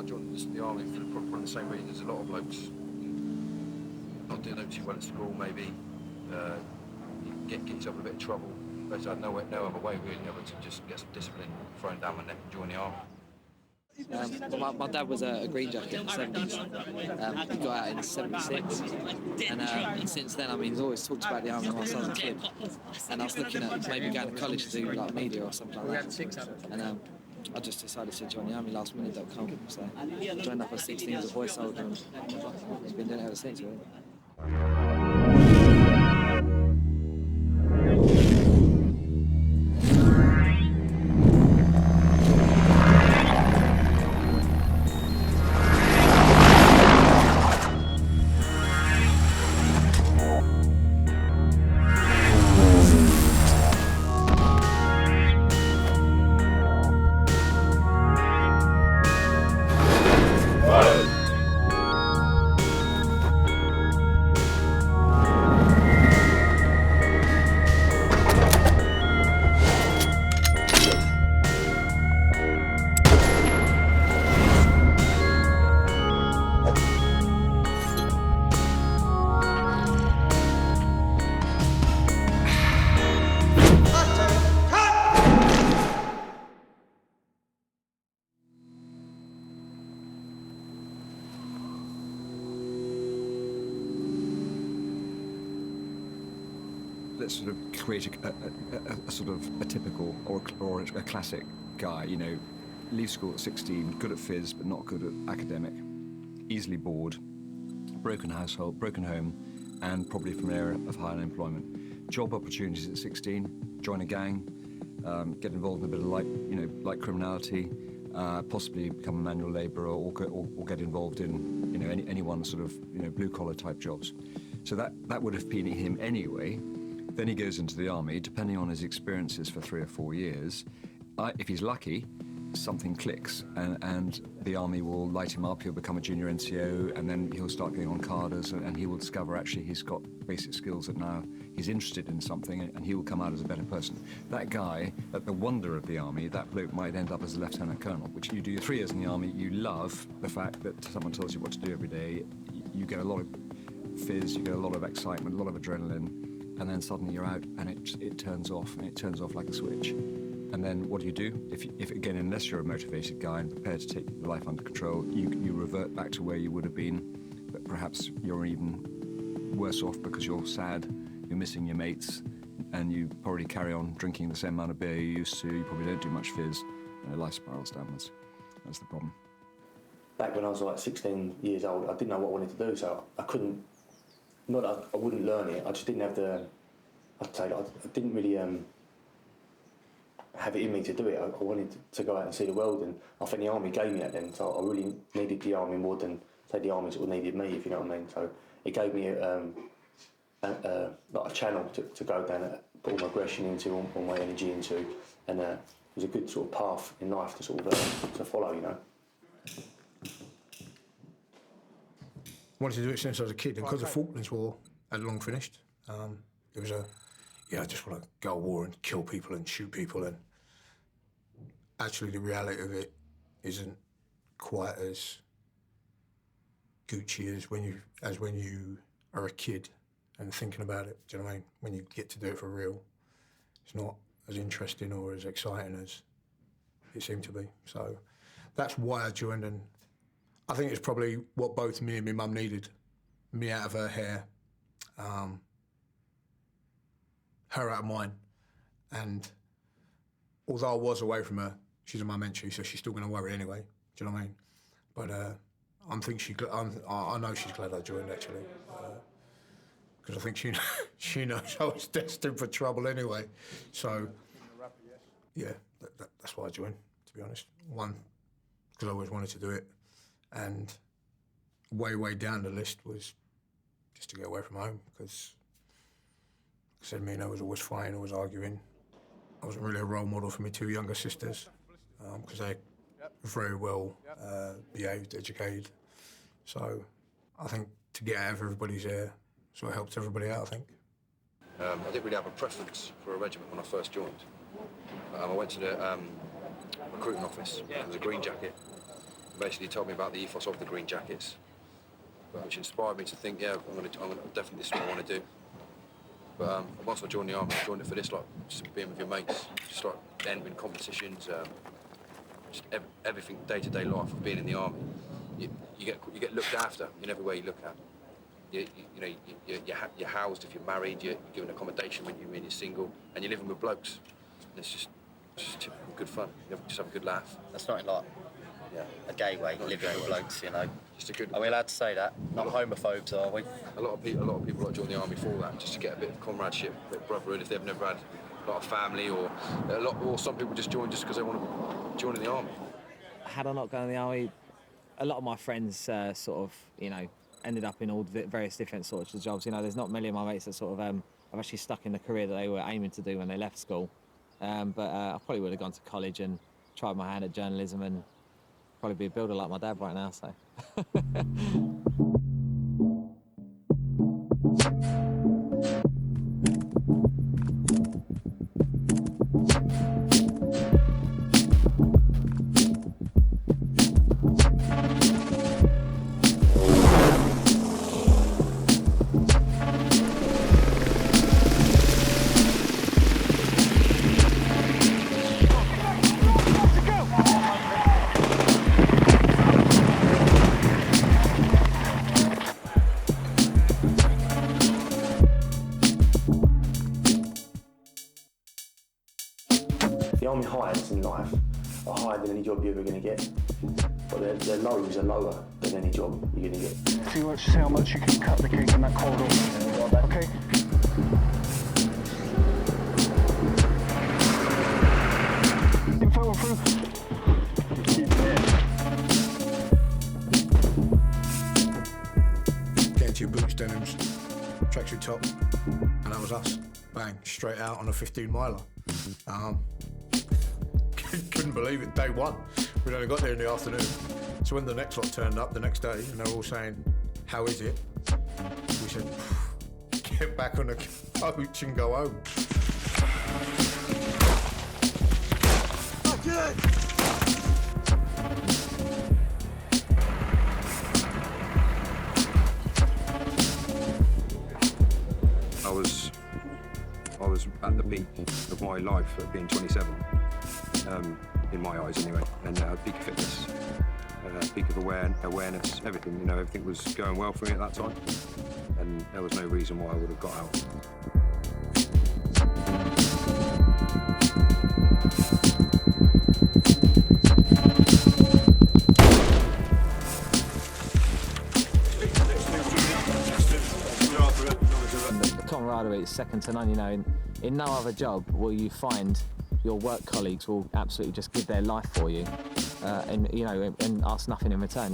joined the army for probably the same reason as a lot of blokes. Not doing too well at school, maybe. Get yourself in a bit of trouble. But I had no other way really other to just get some discipline thrown down my neck and join the army. My dad was a green jacket in the 70s. He got out in 76. And since then, I mean, he's always talked about the army when I was a kid. And I was looking at maybe going to college to do like media or something like that. And I just decided to join the army lastminute.com. So I joined up at 16 as a boy soldier and I've been doing it ever since, really. Let's sort of create a sort of a typical or a classic guy, you know, leaves school at 16, good at phys but not good at academic, easily bored, broken household, broken home, and probably from an area of high unemployment. Job opportunities at 16, join a gang, get involved in a bit of light criminality, possibly become a manual labourer or get involved in, you know, any one sort of, you know, blue collar type jobs. So that would have appealed to him anyway. Then he goes into the army, depending on his experiences for 3 or 4 years. If he's lucky, something clicks and the army will light him up, he'll become a junior NCO, and then he'll start going on cadres and he will discover actually he's got basic skills that now he's interested in something and he will come out as a better person. That guy, at the wonder of the army, that bloke might end up as a lieutenant colonel, which you do your 3 years in the army, you love the fact that someone tells you what to do every day, you get a lot of fizz, you get a lot of excitement, a lot of adrenaline, and then suddenly you're out and it turns off, and it turns off like a switch. And then what do? If again, unless you're a motivated guy and prepared to take your life under control, you revert back to where you would have been, but perhaps you're even worse off because you're sad, you're missing your mates, and you probably carry on drinking the same amount of beer you used to, you probably don't do much fizz, and life spirals downwards. That's the problem. Back when I was like 16 years old, I didn't know what I wanted to do, so I couldn't. Not that I wouldn't learn it, I just didn't have the, I'd say, I didn't really have it in me to do it. I wanted to go out and see the world, and I think the army gave me that then, so I really needed the army more than, say, the army sort of needed me, if you know what I mean. So it gave me like a channel to go down, put all my aggression into, all my energy into, and it was a good sort of path in life to sort of to follow, you know. Wanted to do it since I was a kid, and because the Falklands War had long finished, it was I just want to go to war and kill people and shoot people, and actually the reality of it isn't quite as Gucci as when you are a kid and thinking about it. Do you know what I mean? When you get to do it for real, it's not as interesting or as exciting as it seemed to be. So that's why I joined, and I think it's probably what both me and my mum needed. Me out of her hair, her out of mine. And although I was away from her, she's a mum entry, so she's still going to worry anyway. Do you know what I mean? But I know she's glad I joined, actually. Because I think she knows I was destined for trouble anyway. So, yeah, that's why I joined, to be honest. One, because I always wanted to do it. And way down the list was just to get away from home, because I said me and her was always fighting, always arguing. I wasn't really a role model for my 2 younger sisters, because they very well behaved, educated. So I think to get out of everybody's hair sort of helped everybody out, I think. I didn't really have a preference for a regiment when I first joined. I went to the recruiting office. It was a green jacket. Basically told me about the ethos of the green jackets, which inspired me to think, yeah, I'm gonna definitely, this is what I want to do. But once I joined the army, I joined it for this, like, just being with your mates, just like entering competitions, just everything, day-to-day life of being in the army. You get looked after in every way you look at. You're housed if you're married, you're given accommodation when you're single, and you're living with blokes. And it's just typical good fun. You just have a good laugh. That's not like a gay way, living with blokes, you know. Just a good. Are we allowed to say that? Not homophobes, are we? A lot of people like join the army for that, just to get a bit of comradeship, a bit of brotherhood if they've never had a lot of family, or some people just join just because they want to join in the army. Had I not gone in the army, a lot of my friends sort of, ended up in all various different sorts of jobs. There's not many of my mates that sort of have actually stuck in the career that they were aiming to do when they left school. But I probably would have gone to college and tried my hand at journalism and probably be a builder like my dad right now, so. The army highs in life are higher than any job you're ever going to get, but their lows are lower than any job you're going to get. See how much you can cut the cake in that corridor. Okay? Info through. Get into your boots, denims, tracksuit top, and that was us. Bang, straight out on a 15-miler. Couldn't believe it, day one. We'd only got there in the afternoon. So when the next lot turned up the next day, and they were all saying, how is it? We said, get back on the coach and go home. I was at the peak of my life at being 27, in my eyes anyway, and peak of fitness, peak of awareness, everything. Everything was going well for me at that time, and there was no reason why I would have got out. Camaraderie is second to none. In no other job will you find your work colleagues will absolutely just give their life for you, and ask nothing in return.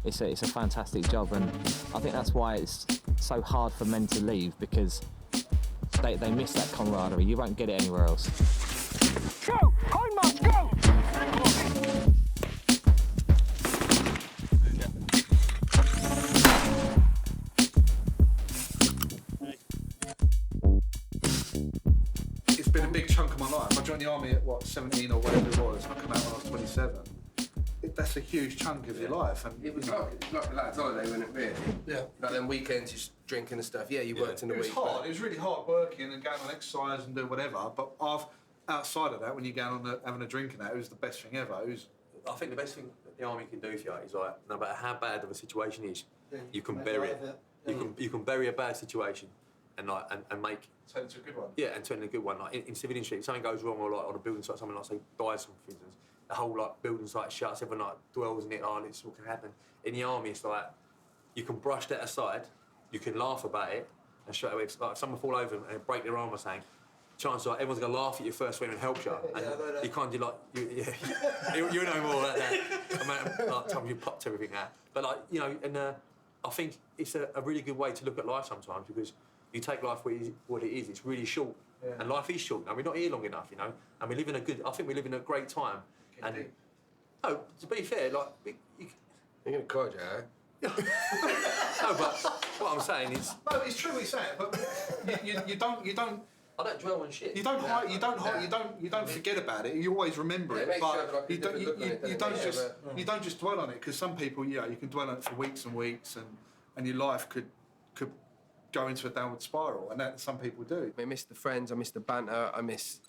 It's a fantastic job, and I think that's why it's so hard for men to leave, because they miss that camaraderie. You won't get it anywhere else. Go! Hindmarch, go! It's been a big chunk of my life. I joined the army at 17 or whatever it was. I come out when I was 27. That's a huge chunk of your life. And it was like a lad's holiday, wasn't it, really? Yeah. Like them weekends, just drinking and stuff. Yeah, you worked in the week. It was hard. It was really hard working and going on exercise and doing whatever. But outside of that, when you're going on having a drink and that, it was the best thing ever. I think the best thing that the army can do for you is, like, no matter how bad of a situation is, you can bury it. You can bury a bad situation and make turn into a good one. Yeah, and turn into a good one. Like in civilian street, if something goes wrong, or like on a building site, someone like say dies, for instance, the whole like building site shuts. Everyone like dwells in it. Oh, this what can happen. In the army, it's like you can brush that aside. You can laugh about it, and straight away, if someone fall over and break their arm or something, chances are everyone's gonna laugh at you first when and help you. And you can't do like you know more about that. Like time you popped everything out. But like and I think it's a really good way to look at life sometimes, because you take life what it is. It's really short, and life is short. We're not here long enough, and we live in I think we live in a great time. And no, to be fair, like you're gonna cry, Joe. No, but what I'm saying is no, it's true what you're saying, but you don't I don't dwell on shit. You don't hide. You don't forget about it. You always remember it. makes you But have, like, a you don't. different look on it, doesn't You it? don't Yeah, just. but- You don't just dwell on it, because some people, you can dwell on it for weeks and weeks, and your life could go into a downward spiral, and that some people do. I miss the friends. I miss the banter. I miss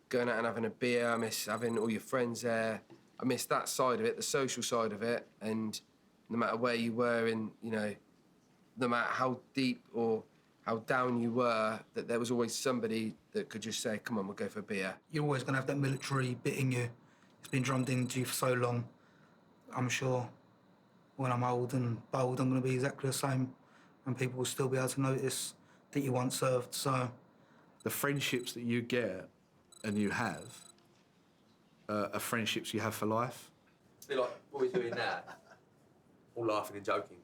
going out and having a beer. I miss having all your friends there. I miss that side of it, the social side of it, and no matter where you were in, no matter how deep or how down you were, that there was always somebody that could just say, come on, we'll go for a beer. You're always going to have that military bit in you. It's been drummed into you for so long. I'm sure when I'm old and bold, I'm going to be exactly the same, and people will still be able to notice that you once served, so... The friendships that you get and you have are friendships you have for life. Be like what we're doing now, all laughing and joking.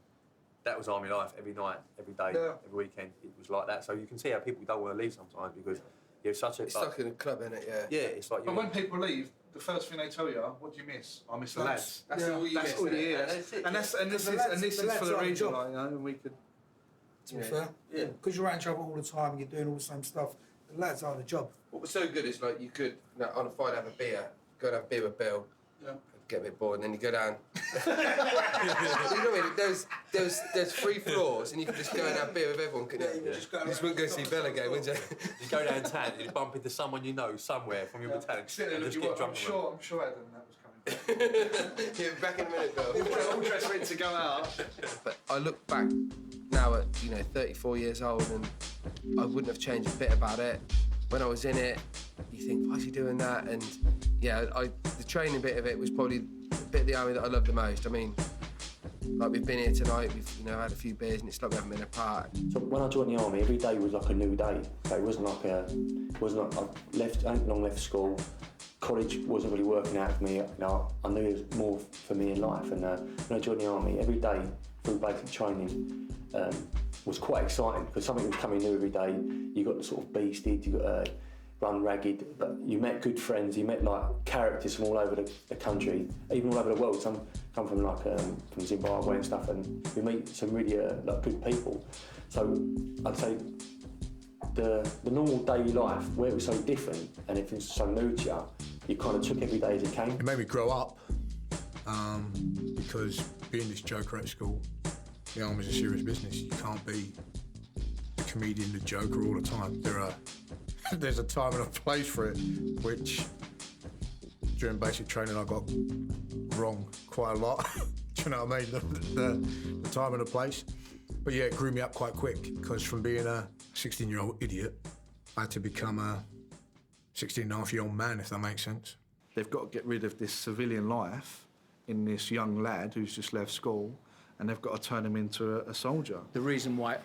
That was army life every night, every day, every weekend. It was like that. So you can see how people don't want to leave sometimes, because you're such a... It's like in a club, isn't it? Yeah. Yeah, it's like... But when people leave, the first thing they tell you, what do you miss? I miss the lads. That's all you That's miss, all you innit? hear. That's it, And this is for the reason, and we could... To be fair, because you're out in trouble all the time and you're doing all the same stuff, the lads are the job. What was so good is, like, you could, on a Friday, have a beer, go and have a beer with Bill, get a bit bored, and then you go down. You know what I mean? There's 3 floors, and you can just go and have beer with everyone, couldn't you? You just wouldn't go see Bill again, would you? You go downtown and you bump into someone you know somewhere from your battalion and just get drunk. I'm sure Adam, that was coming. Yeah, back in a minute, Bill. All dressed ready to go out. But I look back now at 34 years old, and I wouldn't have changed a bit about it. When I was in it, you think, why is he doing that? And yeah, the training bit of it was probably the bit of the army that I loved the most. I mean, like, we've been here tonight, we've had a few beers, and it's like we haven't been apart. So when I joined the army, every day was like a new day. So it wasn't like I hadn't long left school. College wasn't really working out for me. I knew there was more for me in life, and when I joined the army, every day through basic training was quite exciting, because something was coming new every day. You got sort of beasted, you got run ragged, but you met good friends. You met like characters from all over the country, even all over the world. Some come from from Zimbabwe and stuff, and you meet some really like good people. So I'd say the normal daily life, where it was so different and it was so new to you, you kind of took every day as it came. It made me grow up, because being this joker at school, the army's a serious business. You can't be the comedian, the joker all the time. There's a time and a place for it, which during basic training I got wrong quite a lot. Do you know what I mean? The time and the place. But yeah, it grew me up quite quick, because from being a 16-year-old idiot, I had to become a 16-and-a-half-year-old man, if that makes sense. They've got to get rid of this civilian life in this young lad who's just left school, and they've got to turn him into a soldier. The reason why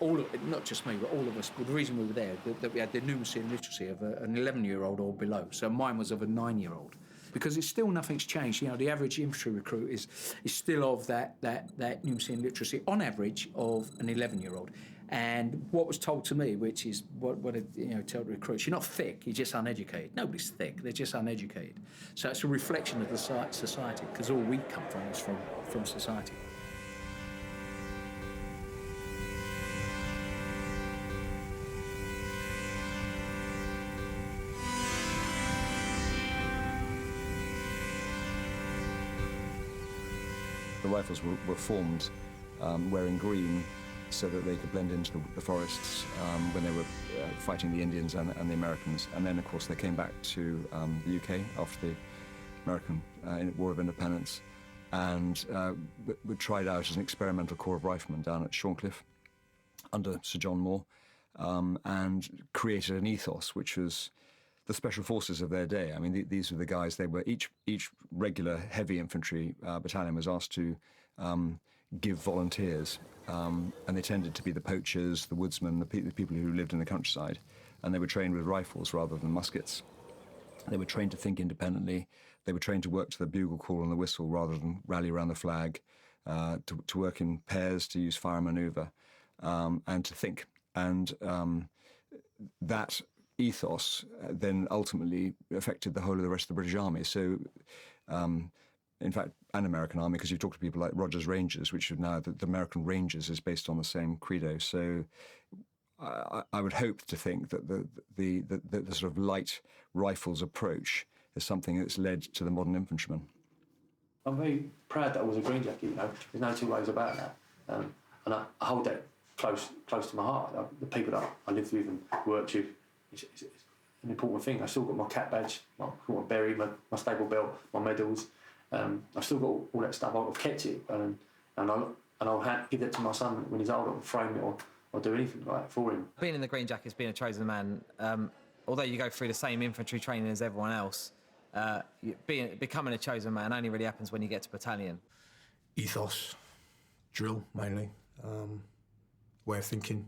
not just me, but all of us, but the reason we were there, that we had the numeracy and literacy of an 11-year-old or below. So mine was of a 9-year-old. Because it's still, nothing's changed. The average infantry recruit is still of that numeracy and literacy, on average, of an 11-year-old. And what was told to me, which is what tell the recruits, you're not thick, you're just uneducated. Nobody's thick, they're just uneducated. So it's a reflection of the society, because all we come from is from society. The rifles were formed wearing green so that they could blend into the forests when they were fighting the Indians and the Americans. And then, of course, they came back to the UK after the American War of Independence, and were tried out as an experimental corps of riflemen down at Shorncliffe under Sir John Moore, and created an ethos which was the special forces of their day. I mean, these were the guys. They were each regular heavy infantry battalion was asked to give volunteers, and they tended to be the poachers, the woodsmen, the people who lived in the countryside, and they were trained with rifles rather than muskets. They were trained to think independently. They were trained to work to the bugle call and the whistle rather than rally around the flag, to work in pairs, to use fire manoeuvre, and to think. And that ethos then ultimately affected the whole of the rest of the British Army. So, in fact, an American Army, because you talk to people like Rogers Rangers, which are now the American Rangers is based on the same credo. So I would hope to think that the sort of light rifles approach is something that's led to the modern infantryman. I'm very proud that I was a green jacket, you know. There's no two ways about that. And I hold that close to my heart. The people that I lived with and worked with, it's an important thing. I've still got my cap badge, my berry, my stable belt, my medals. I've still got all that stuff. I've kept it, and I'll give that to my son when he's older, or frame it or do anything like that for him. Being in the Green Jackets, being a chosen man, although you go through the same infantry training as everyone else, becoming a chosen man only really happens when you get to battalion. Ethos, drill mainly, way of thinking.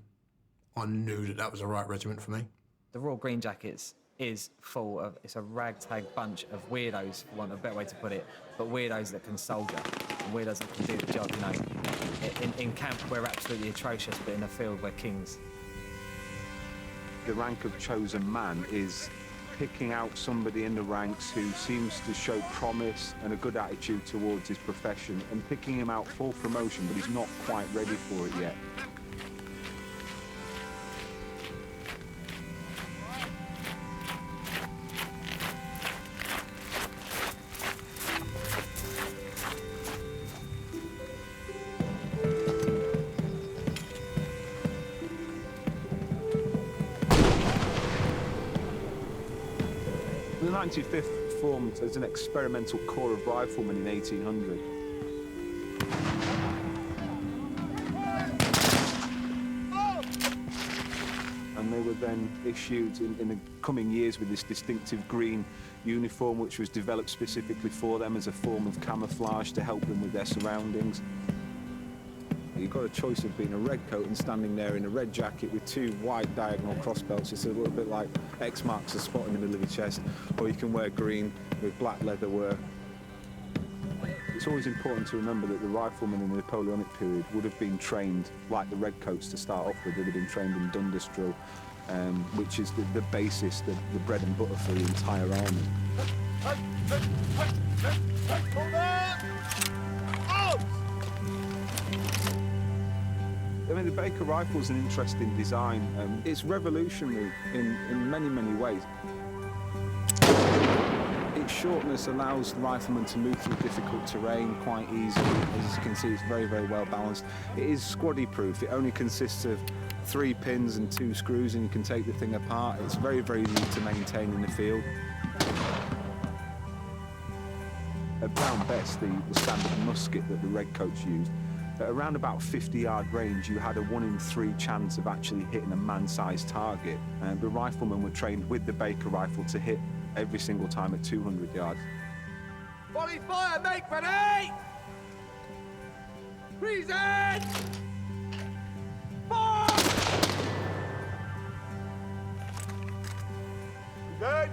I knew that was the right regiment for me. The Royal Green Jackets is full of, it's a ragtag bunch of weirdos, for want of a better way to put it, but weirdos that can soldier, and weirdos that can do the job, you know. In camp, we're absolutely atrocious, but in the field, we're kings. The rank of chosen man is picking out somebody in the ranks who seems to show promise and a good attitude towards his profession and picking him out for promotion, but he's not quite ready for it yet. The 95th formed as an experimental corps of riflemen in 1800. And they were then issued in the coming years with this distinctive green uniform, which was developed specifically for them as a form of camouflage to help them with their surroundings. You've got a choice of being a red coat and standing there in a red jacket with two white diagonal cross belts. It's a little bit like X marks a spot in the middle of your chest, or you can wear green with black leather wear. It's always important to remember that the riflemen in the Napoleonic period would have been trained like the redcoats to start off with. They'd have been trained in Dundas drill, which is the basis, the bread and butter for the entire army. I mean, the Baker rifle's an interesting design. It's revolutionary in many, many ways. Its shortness allows the rifleman to move through difficult terrain quite easily. As you can see, it's very, very well balanced. It is squaddy proof. It only consists of 3 pins and 2 screws, and you can take the thing apart. It's very, very easy to maintain in the field. At Brown Bess, the standard musket that the redcoats used, at around about 50-yard range, you had a 1 in 3 chance of actually hitting a man-sized target. The riflemen were trained with the Baker rifle to hit every single time at 200 yards. Volley fire, make ready! Present! Fire! Good.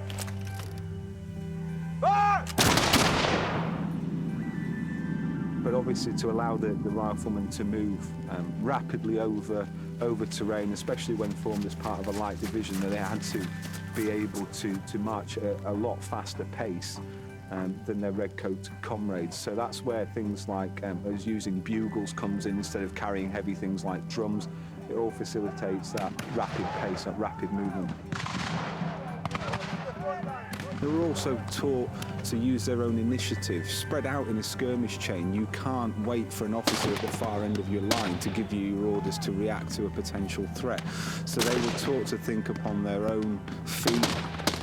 Fire! But obviously to allow the riflemen to move rapidly over terrain, especially when formed as part of a light division, they had to be able to march at a lot faster pace than their redcoat comrades. So that's where things like as using bugles comes in instead of carrying heavy things like drums. It all facilitates that rapid pace, that rapid movement. They were also taught to use their own initiative. Spread out in a skirmish chain, you can't wait for an officer at the far end of your line to give you your orders to react to a potential threat. So they were taught to think upon their own feet.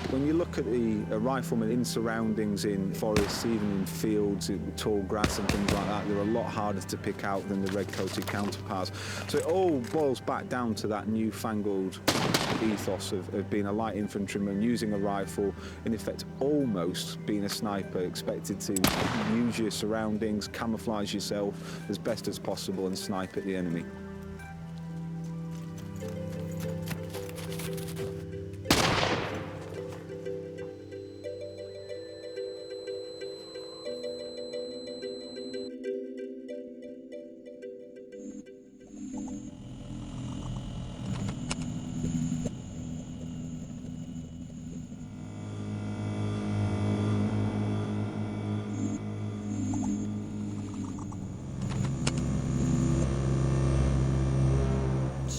When you look at a rifleman in surroundings, in forests, even in fields, in tall grass and things like that, they're a lot harder to pick out than the red-coated counterparts. So it all boils back down to that newfangled ethos of being a light infantryman, using a rifle, in effect almost being a sniper, expected to use your surroundings, camouflage yourself as best as possible and snipe at the enemy.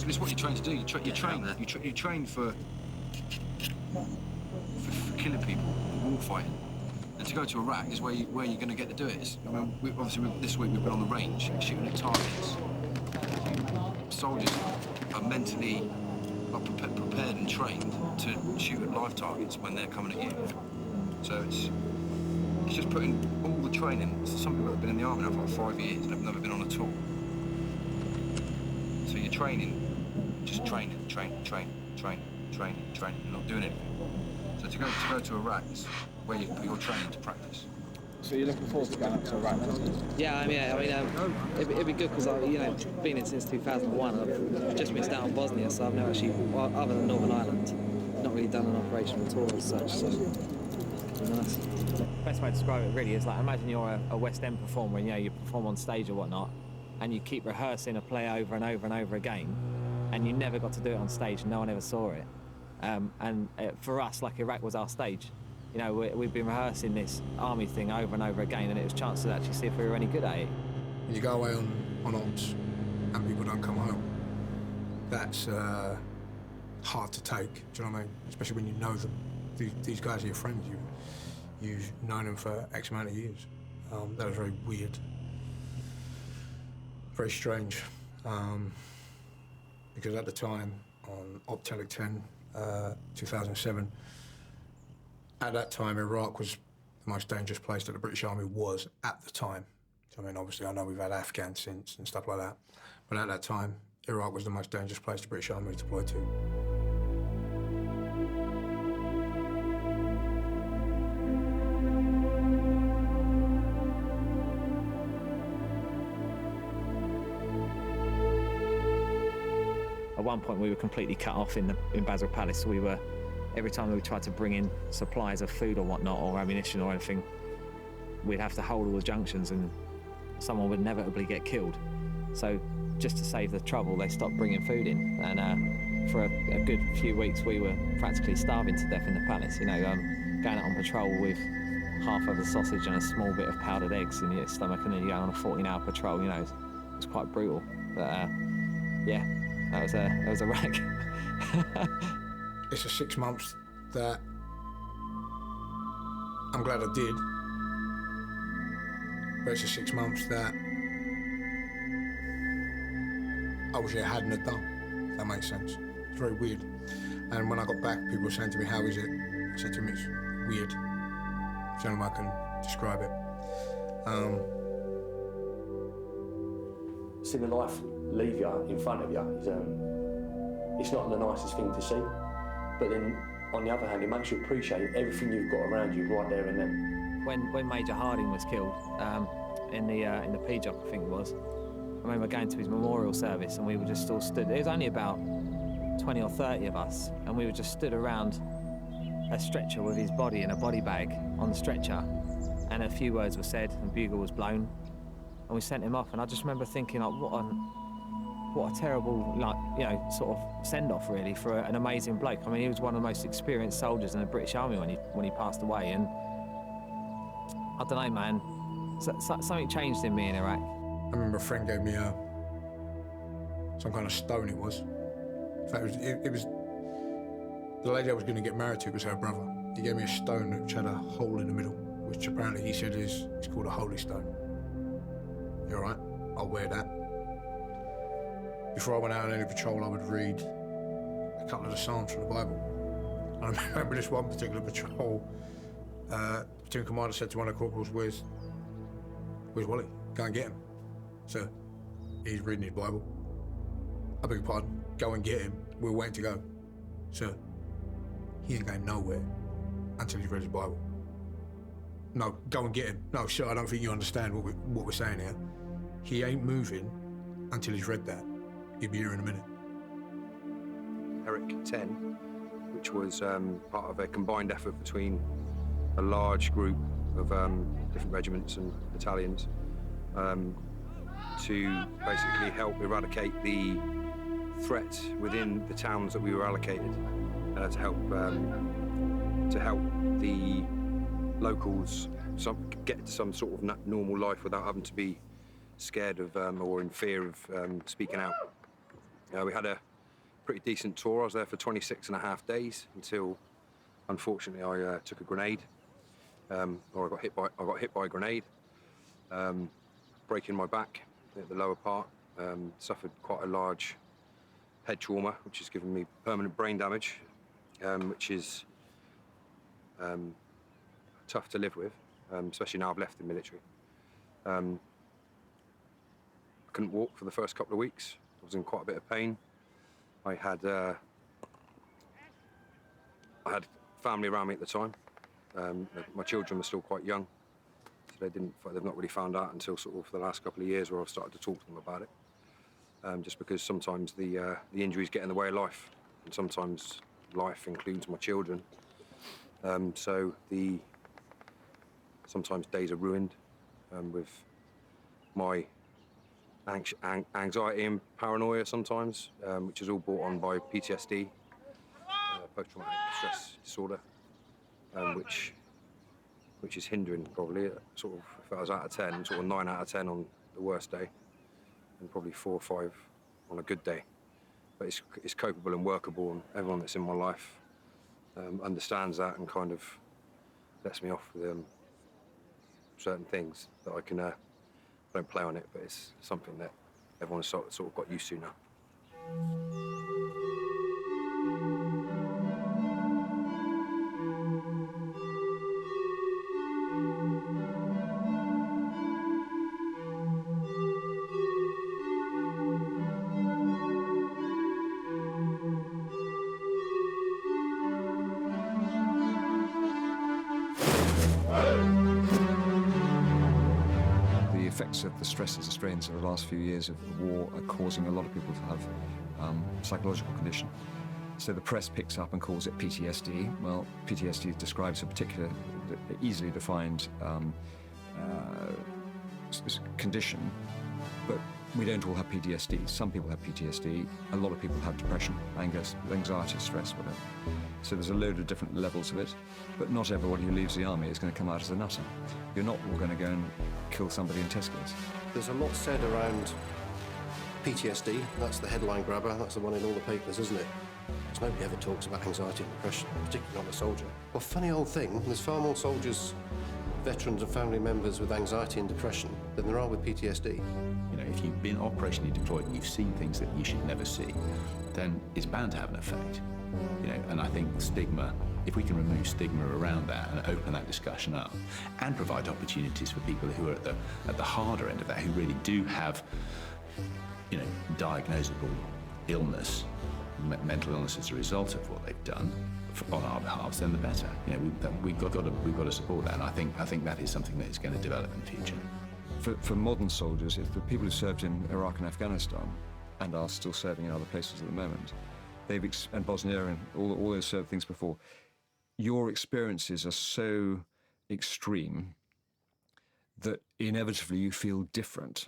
it's what you train to do. You train for killing people, war fighting. And to go to Iraq is where you're going to get to do it. I mean, this week we've been on the range shooting at targets. Soldiers are mentally prepared and trained to shoot at live targets when they're coming at you. So it's just putting all the training. Some people have been in the army now for like 5 years and have never been on a tour. So you're training, just training. You're not doing anything. So to go to Iraq is where you're training to practice. So you're looking forward to going up to Iraq? Yeah, it'd be good because I've been in since 2001 and I've just missed out on Bosnia, so I've never actually, other than Northern Ireland, not really done an operational tour as such. So nice. Best way to describe it really is like imagine you're a West End performer and you perform on stage or whatnot, and you keep rehearsing a play over and over and over again, and you never got to do it on stage. No one ever saw it. For us, like Iraq was our stage. We've been rehearsing this army thing over and over again, and it was a chance to actually see if we were any good at it. When you go away on ops and people don't come home, that's hard to take, do you know what I mean? Especially when you know them. These guys are your friends, you've known them for X amount of years. That was very weird, very strange, because at the time, on Optelic 10, 2007, at that time, Iraq was the most dangerous place that the British Army was at the time. I mean, obviously, I know we've had Afghan since and stuff like that, but at that time, Iraq was the most dangerous place the British Army was deployed to. At one point, we were completely cut off in Basel Palace. Every time we tried to bring in supplies of food or whatnot, or ammunition or anything, we'd have to hold all the junctions and someone would inevitably get killed. So just to save the trouble, they stopped bringing food in. And for a good few weeks, we were practically starving to death in the palace, going out on patrol with half of a sausage and a small bit of powdered eggs in your stomach, and then you go on a 14-hour patrol, it was quite brutal. But yeah, that was a wreck. It's a 6 months that I'm glad I did, but it's a 6 months that I wish I hadn't have done, if that makes sense. It's very weird. And when I got back, people were saying to me, how is it? I said to them, it's weird. It's the only way I can describe it. Seeing the life leave you in front of you is it's not the nicest thing to see. But then, on the other hand, it makes you appreciate everything you've got around you right there and then. When Major Harding was killed in the P-Jock, I think it was, I remember going to his memorial service and we were just all stood. There was only about 20 or 30 of us, and we were just stood around a stretcher with his body in a body bag on the stretcher, and a few words were said and bugle was blown, and we sent him off. And I just remember thinking, like, what a terrible, sort of send-off, really, for an amazing bloke. I mean, he was one of the most experienced soldiers in the British Army when he passed away, and I don't know, man, something changed in me in Iraq. I remember a friend gave me some kind of stone, it was. In fact, it was the lady I was going to get married to was her brother. He gave me a stone which had a hole in the middle, which apparently he said is called a holy stone. You all right? I'll wear that. Before I went out on any patrol, I would read a couple of the Psalms from the Bible. And I remember this one particular patrol, platoon commander said to one of the corporals, where's Wally? Go and get him. Sir, he's reading his Bible. I beg your pardon, go and get him. We're waiting to go. Sir, he ain't going nowhere until he's read his Bible. No, go and get him. No, sir, I don't think you understand what we're saying here. He ain't moving until he's read that. He'll be here in a minute. Eric 10, which was part of a combined effort between a large group of different regiments and battalions to basically help eradicate the threat within the towns that we were allocated, to help the locals get some sort of normal life without having to be scared of or in fear of speaking out. We had pretty decent tour. I was there for 26.5 days until, unfortunately, I took a grenade, or I got hit by a grenade, breaking my back at the lower part. Suffered quite a large head trauma, which has given me permanent brain damage, which is tough to live with, especially now I've left the military. I couldn't walk for the first couple of weeks. I was in quite a bit of pain. I had family around me at the time. My children were still quite young, so they've not really found out until sort of the last couple of years where I've started to talk to them about it. Just because sometimes the injuries get in the way of life, and sometimes life includes my children. So sometimes days are ruined with my anxiety and paranoia sometimes, which is all brought on by PTSD, post-traumatic stress disorder, which is hindering probably sort of, if I was out of 10, sort of 9 out of 10 on the worst day, and probably 4 or 5 on a good day. But it's capable and workable, and everyone that's in my life understands that and kind of lets me off with certain things that I can. I don't play on it, but it's something that everyone's sort of got used to now. The effects of the stresses and strains of the last few years of the war are causing a lot of people to have psychological condition. So the press picks up and calls it PTSD. Well, PTSD describes a particular, easily defined condition, but we don't all have PTSD. Some people have PTSD. A lot of people have depression, anger, anxiety, stress, whatever. So there's a load of different levels of it, but not everybody who leaves the army is going to come out as a nutter. You're not all going to go and kill somebody in Tesco's. There's a lot said around PTSD. That's the headline grabber. That's the one in all the papers, isn't it? Because nobody ever talks about anxiety and depression, particularly not a soldier. Well, funny old thing, there's far more soldiers, veterans and family members with anxiety and depression than there are with PTSD. You know, if you've been operationally deployed and you've seen things that you should never see, then it's bound to have an effect. You know, and I think stigma, if we can remove stigma around that and open that discussion up and provide opportunities for people who are at the harder end of that, who really do have, you know, diagnosable illness, mental illness as a result of what they've done on our behalf, then the better. You know, we've got to support that, and I think that is something that is going to develop in the future. For modern soldiers, if the people who served in Iraq and Afghanistan and are still serving in other places at the moment, and Bosnia and all those things before, your experiences are so extreme that inevitably you feel different.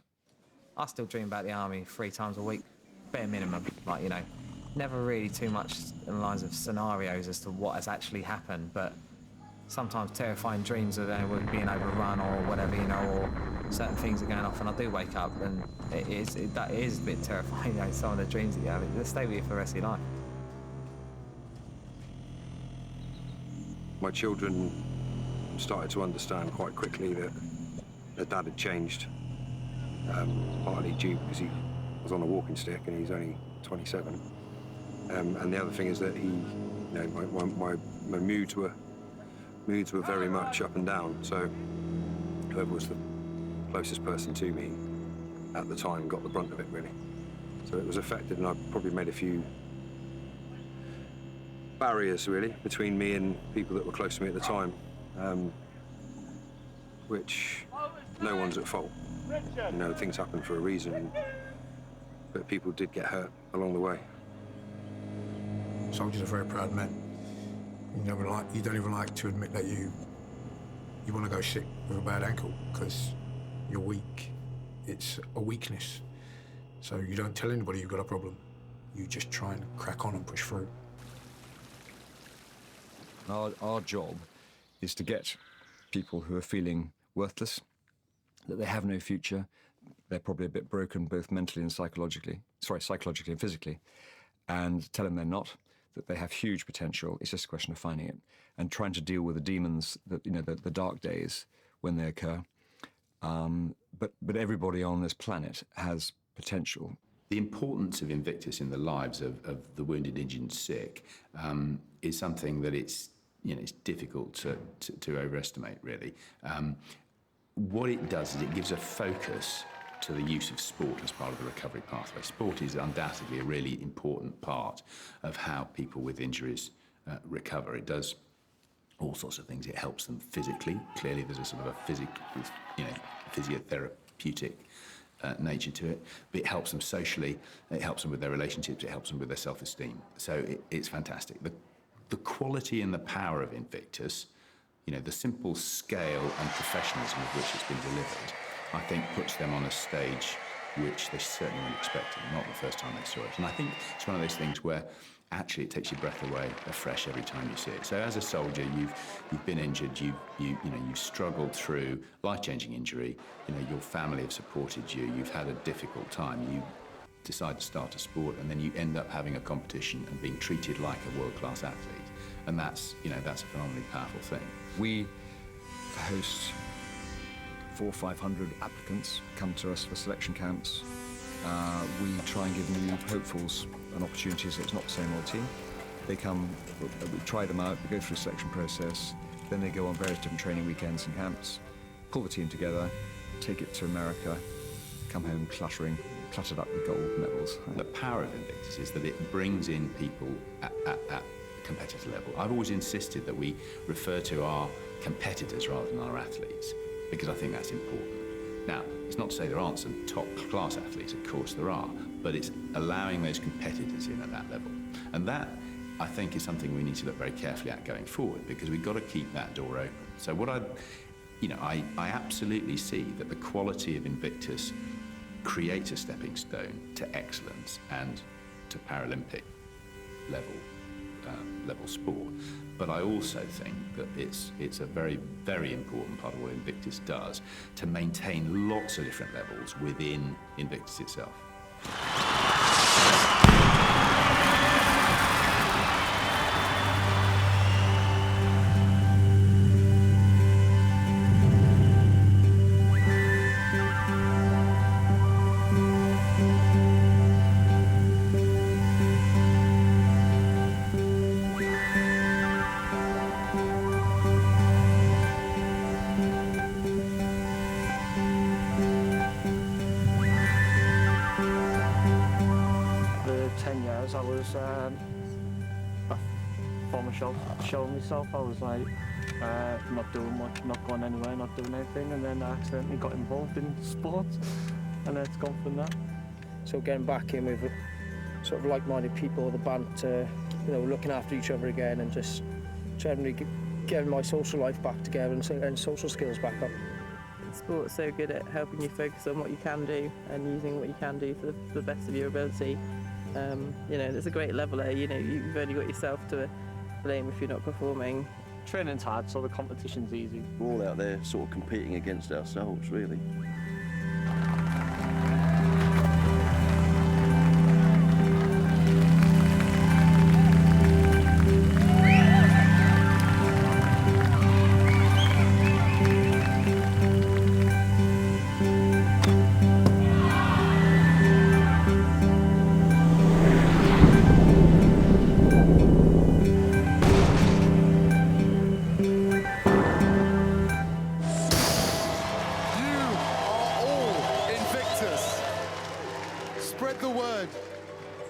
I still dream about the army 3 times a week, bare minimum. Like, you know, never really too much in the lines of scenarios as to what has actually happened, but sometimes terrifying dreams of being overrun or whatever, you know, or certain things are going off, and I do wake up, and that is a bit terrifying, you know, some of the dreams that you have. They stay with you for the rest of your life. My children started to understand quite quickly that their dad had changed, partly due because he was on a walking stick and he's only 27. And the other thing is that he, you know, my moods were very much up and down. So whoever was the closest person to me at the time got the brunt of it, really. So it was affected, and I probably made a few barriers, really, between me and people that were close to me at the time, which no one's at fault. You know, things happen for a reason, but people did get hurt along the way. Soldiers are very proud men. You don't even like to admit that you want to go sick with a bad ankle because you're weak. It's a weakness. So you don't tell anybody you've got a problem. You just try and crack on and push through. Our job is to get people who are feeling worthless, that they have no future, they're probably a bit broken both mentally and psychologically and physically, and tell them they're not, that they have huge potential. It's just a question of finding it and trying to deal with the demons, that the dark days when they occur. But everybody on this planet has potential. The importance of Invictus in the lives of the wounded, injured, and sick is something that it's difficult to overestimate, really. What it does is it gives a focus to the use of sport as part of the recovery pathway. Sport is undoubtedly a really important part of how people with injuries recover. It does all sorts of things. It helps them physically. Clearly, there's a sort of a physiotherapeutic nature to it. But it helps them socially. It helps them with their relationships. It helps them with their self-esteem. So it's fantastic. The quality and the power of Invictus, the simple scale and professionalism with which it's been delivered, I think puts them on a stage which they certainly weren't expecting, not the first time they saw it. And I think it's one of those things where actually it takes your breath away afresh every time you see it. So as a soldier, you've been injured, you've struggled through life-changing injury, your family have supported you, you've had a difficult time, you decide to start a sport, and then you end up having a competition and being treated like a world-class athlete. And that's a phenomenally powerful thing. We host 400 or 500 applicants come to us for selection camps. We try and give new hopefuls an opportunity, so it's not the same old team. They come, we try them out, we go through a selection process, then they go on various different training weekends and camps, pull the team together, take it to America, come home cluttered up with gold medals. The power of Invictus is that it brings in people at competitor level. I've always insisted that we refer to our competitors rather than our athletes, because I think that's important. Now, it's not to say there aren't some top-class athletes, of course there are, but it's allowing those competitors in at that level. And that, I think, is something we need to look very carefully at going forward, because we've got to keep that door open. So what I absolutely see that the quality of Invictus creates a stepping stone to excellence and to Paralympic level sport. But I also think that it's a very, very important part of what Invictus does to maintain lots of different levels within Invictus itself. Showing myself, I was like not doing much, not going anywhere, not doing anything, and then I accidentally got involved in sports, and it's gone from that. So getting back in with sort of like-minded people, the banter, looking after each other again, and just generally getting my social life back together and social skills back up. Sport's so good at helping you focus on what you can do and using what you can do for the best of your ability. There's a great leveler. You've only got yourself to blame if you're not performing. Training's hard, so the competition's easy. We're all out there sort of competing against ourselves, really.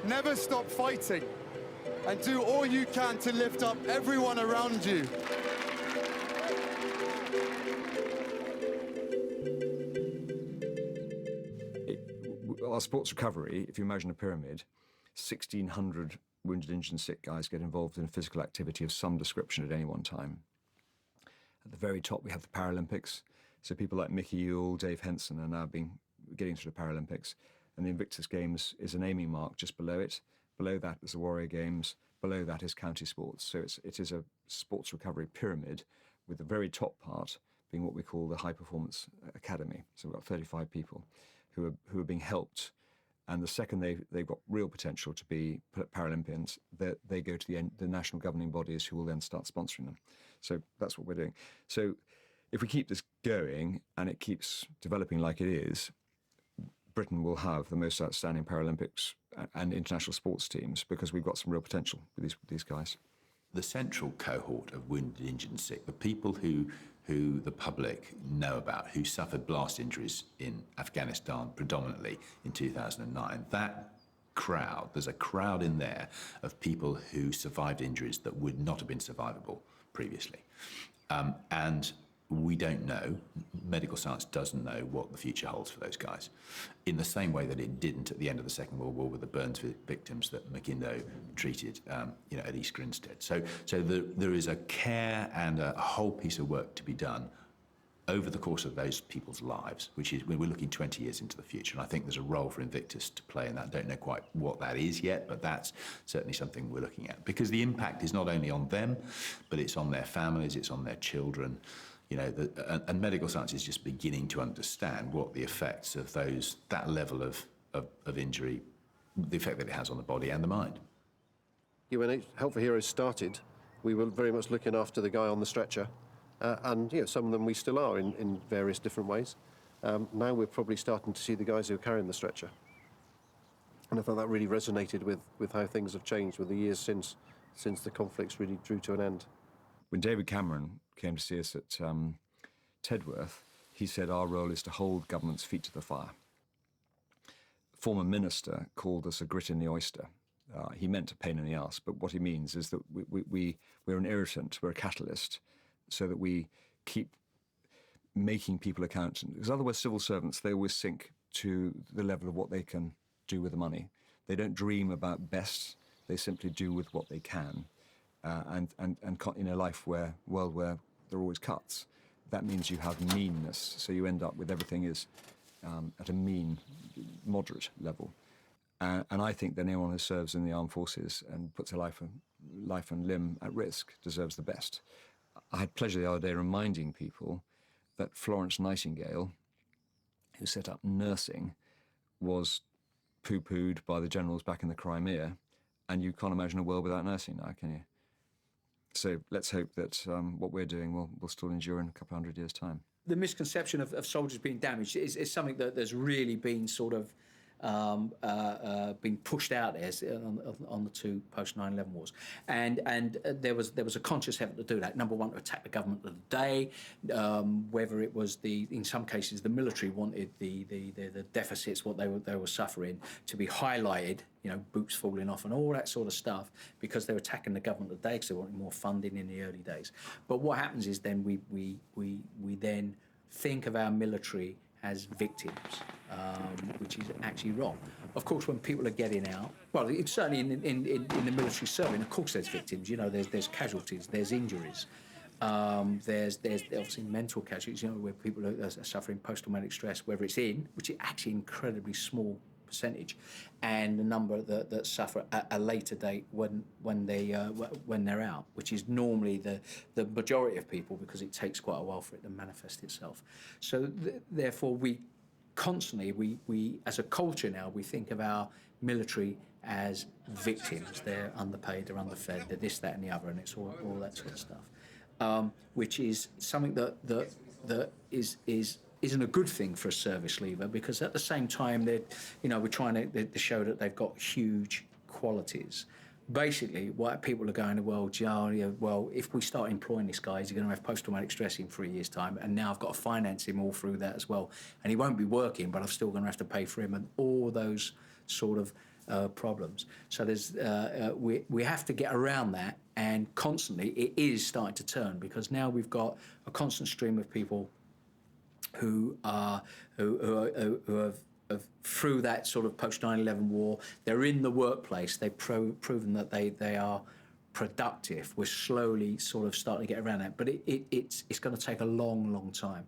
Never stop fighting and do all you can to lift up everyone around you. Our sports recovery, if you imagine a pyramid, 1,600 wounded, injured and sick guys get involved in physical activity of some description at any one time. At the very top we have the Paralympics, so people like Mickey Yule, Dave Henson are now getting through the Paralympics. And the Invictus Games is an aiming mark just below it. Below that is the Warrior Games. Below that is county sports. So it is a sports recovery pyramid, with the very top part being what we call the High Performance Academy. So we've got 35 people who are being helped And the second they've got real potential to be Paralympians, they go to the national governing bodies who will then start sponsoring them. So that's what we're doing. So if we keep this going and it keeps developing like it is, Britain will have the most outstanding Paralympics and international sports teams because we've got some real potential with these guys. The central cohort of wounded, injured and sick, the people who the public know about, who suffered blast injuries in Afghanistan predominantly in 2009, that crowd, there's a crowd in there of people who survived injuries that would not have been survivable previously. And we don't know, medical science doesn't know what the future holds for those guys, in the same way that it didn't at the end of the Second World War with the burns victims that McIndoe treated at East Grinstead. So there is a care and a whole piece of work to be done over the course of those people's lives, which is, we're looking 20 years into the future, and I think there's a role for Invictus to play in that. I don't know quite what that is yet, but that's certainly something we're looking at, because the impact is not only on them, but it's on their families, it's on their children. And medical science is just beginning to understand what the effects of that level of injury, the effect that it has on the body and the mind. When Help for Heroes started, we were very much looking after the guy on the stretcher, and some of them we still are in various different ways. Now we're probably starting to see the guys who are carrying the stretcher. And I thought that really resonated with how things have changed with the years since the conflicts really drew to an end. When David Cameron came to see us at Tedworth, he said our role is to hold government's feet to the fire. A former minister called us a grit in the oyster. He meant a pain in the arse, but what he means is that we're an irritant, we're a catalyst, so that we keep making people accountant. Because otherwise civil servants, they always sink to the level of what they can do with the money. They don't dream about best, they simply do with what they can. And in a world where there are always cuts, that means you have meanness. So you end up with everything is at a mean, moderate level. And I think that anyone who serves in the armed forces and puts their life and limb at risk deserves the best. I had pleasure the other day reminding people that Florence Nightingale, who set up nursing, was poo-pooed by the generals back in the Crimea, and you can't imagine a world without nursing now, can you? So let's hope that what we're doing will still endure in a couple of 100 years' time. The misconception of soldiers being damaged is something that there's really been sort of been pushed out there on the two post 9/11 wars, and there was a conscious effort to do that. Number one, to attack the government of the day, whether it was in some cases the military wanted the deficits, what they were suffering, to be highlighted. Boots falling off and all that sort of stuff, because they were attacking the government of the day because they wanted more funding in the early days. But what happens is then we then think of our military as victims, which is actually wrong. Of course, when people are getting out, well, it's certainly in the military serving, of course there's victims. There's casualties, there's injuries, there's obviously mental casualties, where people are suffering post-traumatic stress, whether it's which is actually incredibly small percentage, and the number that suffer at a later date when they're out, which is normally the majority of people, because it takes quite a while for it to manifest itself. So therefore we constantly we as a culture now, we think of our military as victims. They're underpaid, they're underfed, they're this, that and the other, and it's all that sort of stuff, which is something that isn't a good thing for a service leaver, because at the same time we're trying to show that they've got huge qualities. Basically, what people are going, well, if we start employing this guy, he's going to have post-traumatic stress in 3 years' time, and now I've got to finance him all through that as well, and he won't be working, but I'm still going to have to pay for him, and all those sort of problems. So there's we have to get around that, and constantly it is starting to turn, because now we've got a constant stream of people who have through that sort of post 9/11 war, they're in the workplace, they've proven that they are productive. We're slowly sort of starting to get around that, but it's going to take a long time.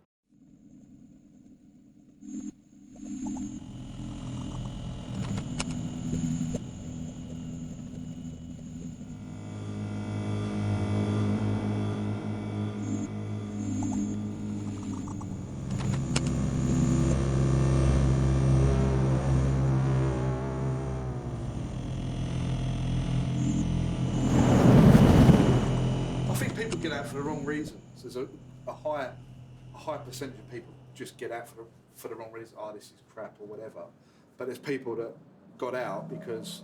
get out for the wrong reasons. There's a high percentage of people just get out for the wrong reason. Oh, this is crap or whatever. But there's people that got out because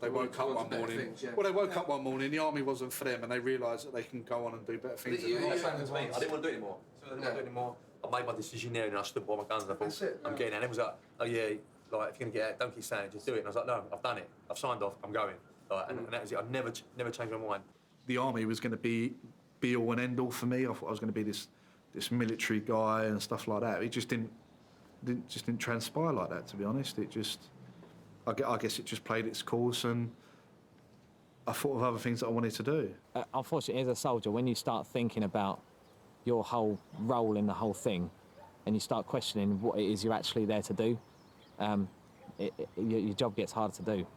they woke up one morning. Things, yeah. Well, they woke up one morning. The army wasn't for them, and they realised that they can go on and do better things. Same as me. I didn't want to do it anymore. I didn't want to do it anymore. I made my decision there, and I stood by my guns. And I thought, I'm getting out. And it was like, oh yeah, like if you're gonna get out, don't keep saying it, just do it. And I was like, no, I've done it. I've signed off. I'm going. Like, and that was it. I've never changed my mind. The army was going to be all and end all for me. I thought I was going to be this military guy and stuff like that. It just didn't transpire like that, to be honest. It just, I guess it just played its course, and I thought of other things that I wanted to do. Unfortunately, as a soldier, when you start thinking about your whole role in the whole thing, and you start questioning what it is you're actually there to do, your job gets harder to do.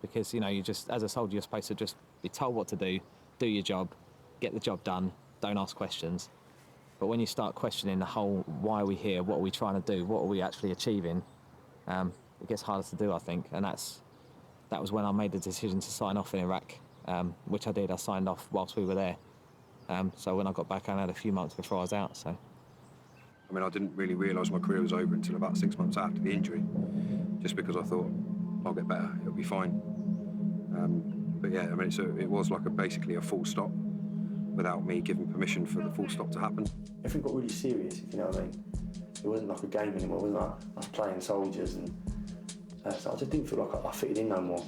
Because, you know, you just, as a soldier, you're supposed to just be told what to do your job, get the job done, don't ask questions. But when you start questioning the whole, why are we here, what are we trying to do, what are we actually achieving, it gets harder to do, I think. And that was when I made the decision to sign off in Iraq, which I did. I signed off whilst we were there. So when I got back, I had a few months before I was out. So, I mean, I didn't really realise my career was over until about 6 months after the injury, just because I thought, I'll get better, it'll be fine. But yeah, I mean, it was like basically a full stop without me giving permission for the full stop to happen. Everything got really serious, if you know what I mean. It wasn't like a game anymore, it wasn't like us playing soldiers, and so I just didn't feel like I fitted in no more.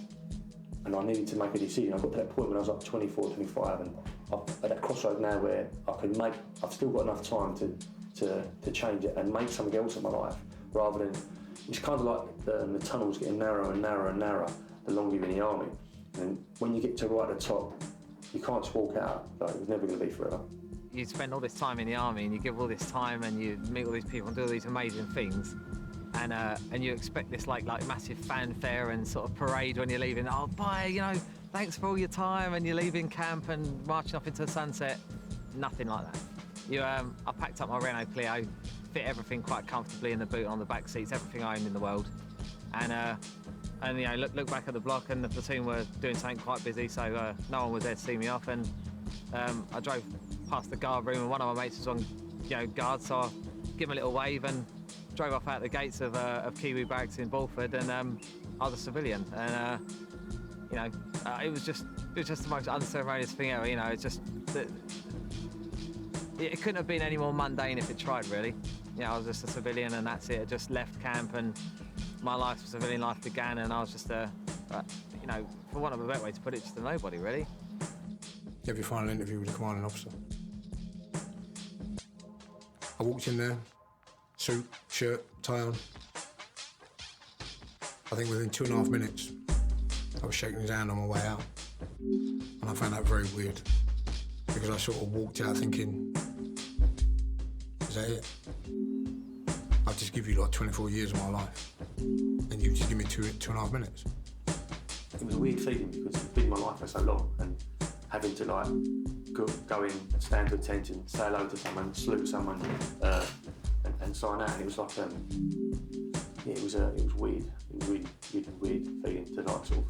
And I needed to make a decision. I got to that point when I was like 24, 25, and I'm at that crossroad now where I've still got enough time to change it and make something else of my life, rather than, it's kind of like the tunnel's getting narrower and narrower and narrower the longer you're in the army. And when you get to right at the top, you can't just walk out. Like, it was never going to be forever. you spend all this time in the army and you give all this time and you meet all these people and do all these amazing things, and you expect this like massive fanfare and sort of parade when you're leaving. Oh, bye, you know, thanks for all your time, and you're leaving camp and marching off into the sunset. Nothing like that. I packed up my Renault Clio, fit everything quite comfortably in the boot, on the back seats, everything I owned in the world, and you know, look back at the block, and the platoon were doing something quite busy, so no one was there to see me off, and I drove past the guard room, and one of my mates was on, you know, guard, so I gave him a little wave and drove off out the gates of Kiwi Barracks in Bulford, and I was a civilian, and you know, it was just the most unceremonious thing ever. You know, it's just that it couldn't have been any more mundane if it tried, really. You know, I was just a civilian, and that's it. I just left camp, and my life, civilian life, began, and I was just you know, for want of a better way to put it, just a nobody, really. You have your final interview with the commanding officer. I walked in there, suit, shirt, tie on. I think within 2.5 minutes, I was shaking his hand on my way out. And I found that very weird, because I sort of walked out thinking, is that it? I'll just give you like 24 years of my life, and you just give me 2.5 minutes. It was a weird feeling, because it's been my life for so long, and having to like go in, stand to attention, say hello to someone, salute someone, and sign out. And it was like, yeah, it was weird. It was really, really weird feeling to like sort of,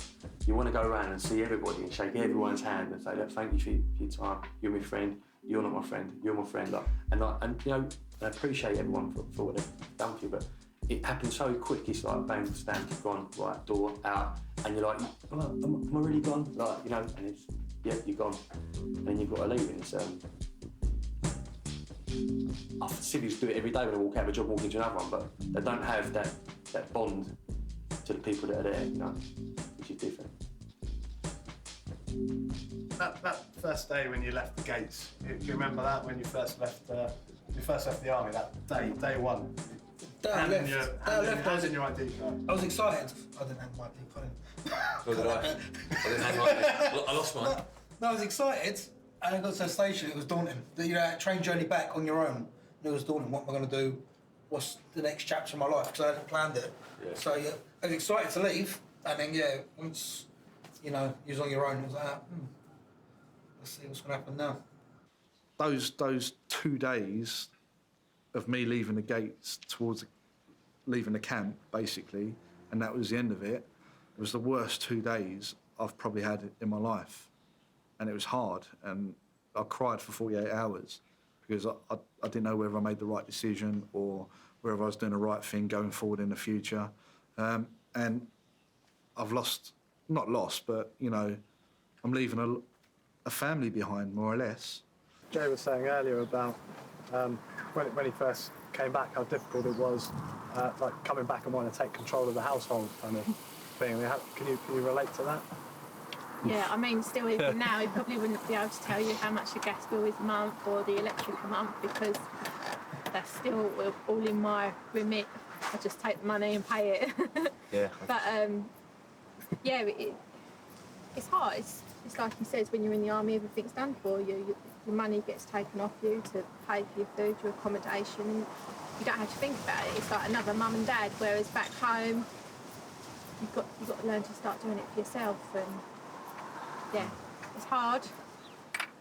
you want to go around and see everybody and shake everyone's hand and say, look, thank you for your time. You're my friend. You're not my friend. You're my friend. Like, and you know, I appreciate everyone for what they've done for you, but it happened so quick. It's like bang, stamp, gone, right, door, out, and you're like, am I really gone? Like, you know, and it's, yeah, you're gone, and you've got to leave. And it's, civvies do it every day when they walk out of a job, walk into another one, but they don't have that bond to the people that are there, you know, which is different. That first day when you left the gates, do you remember that, when you first left the army, that day one? Handing your ID card. I was excited. I didn't have my ID card in. So did I. I didn't have mine. I lost mine. No, I was excited, and I got to the station. It was daunting. You know, train journey back on your own. It was daunting. What am I going to do? What's the next chapter of my life? Because I hadn't planned it. Yeah. So yeah, I was excited to leave, and then yeah, once you know you was on your own, it was like, let's see what's going to happen now. Those 2 days of me leaving the gates towards leaving the camp, basically, and that was the end of it. It was the worst 2 days I've probably had in my life, and it was hard. And I cried for 48 hours because I didn't know whether I made the right decision or whether I was doing the right thing going forward in the future. And I've not lost, but, you know, I'm leaving a family behind, more or less. Jay was saying earlier about when he first came back, how difficult it was, like coming back and wanting to take control of the household kind of thing. I mean, can you relate to that? Yeah, I mean, still even now, he probably wouldn't be able to tell you how much the gas bill is a month or the electric a month, because that's still all in my remit. I just take the money and pay it. Yeah. But yeah, it's hard. It's like he says, when you're in the army, everything's done for you. Your money gets taken off you to pay for your food, your accommodation, and you don't have to think about it. It's like another mum and dad, whereas back home, you've got to learn to start doing it for yourself. And yeah, it's hard.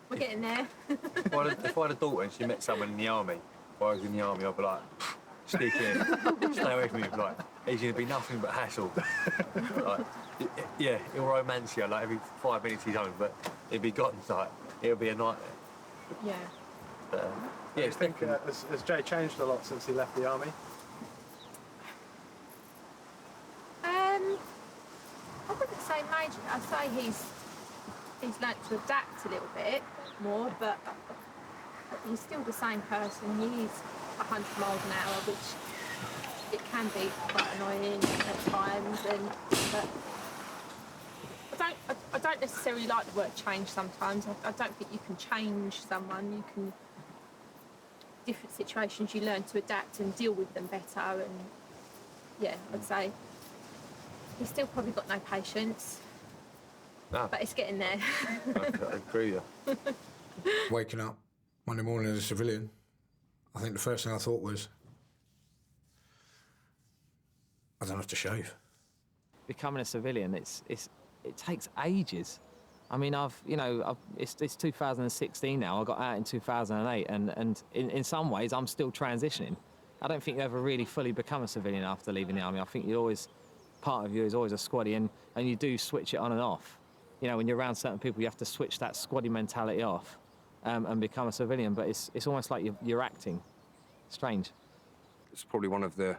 We're getting there. If I had a daughter and she met someone in the army, if I was in the army, I'd be like, stick in, stay away from me. Like, he's going to be nothing but hassle. Like, yeah, he'll romance you, like every 5 minutes he's home, but he'll be gone, like, it'll be a nightmare. Yeah. Yeah, I think has Jay changed a lot since he left the army? I wouldn't say major. I'd say he's learnt to adapt a little bit more, but he's still the same person. He is 100 miles an hour, which it can be quite annoying at times. But I don't necessarily like the word change sometimes. I don't think you can change someone. You can, different situations, you learn to adapt and deal with them better. And yeah, I'd say he's still probably got no patience, but it's getting there. I agree with you. Waking up Monday morning as a civilian, I think the first thing I thought was, I don't have to shave. Becoming a civilian, it takes ages. I mean, it's 2016 now. I got out in 2008, and in some ways, I'm still transitioning. I don't think you ever really fully become a civilian after leaving the army. I think part of you is always a squaddy, and you do switch it on and off. You know, when you're around certain people, you have to switch that squaddy mentality off and become a civilian. But it's almost like you're acting. Strange. It's probably one of the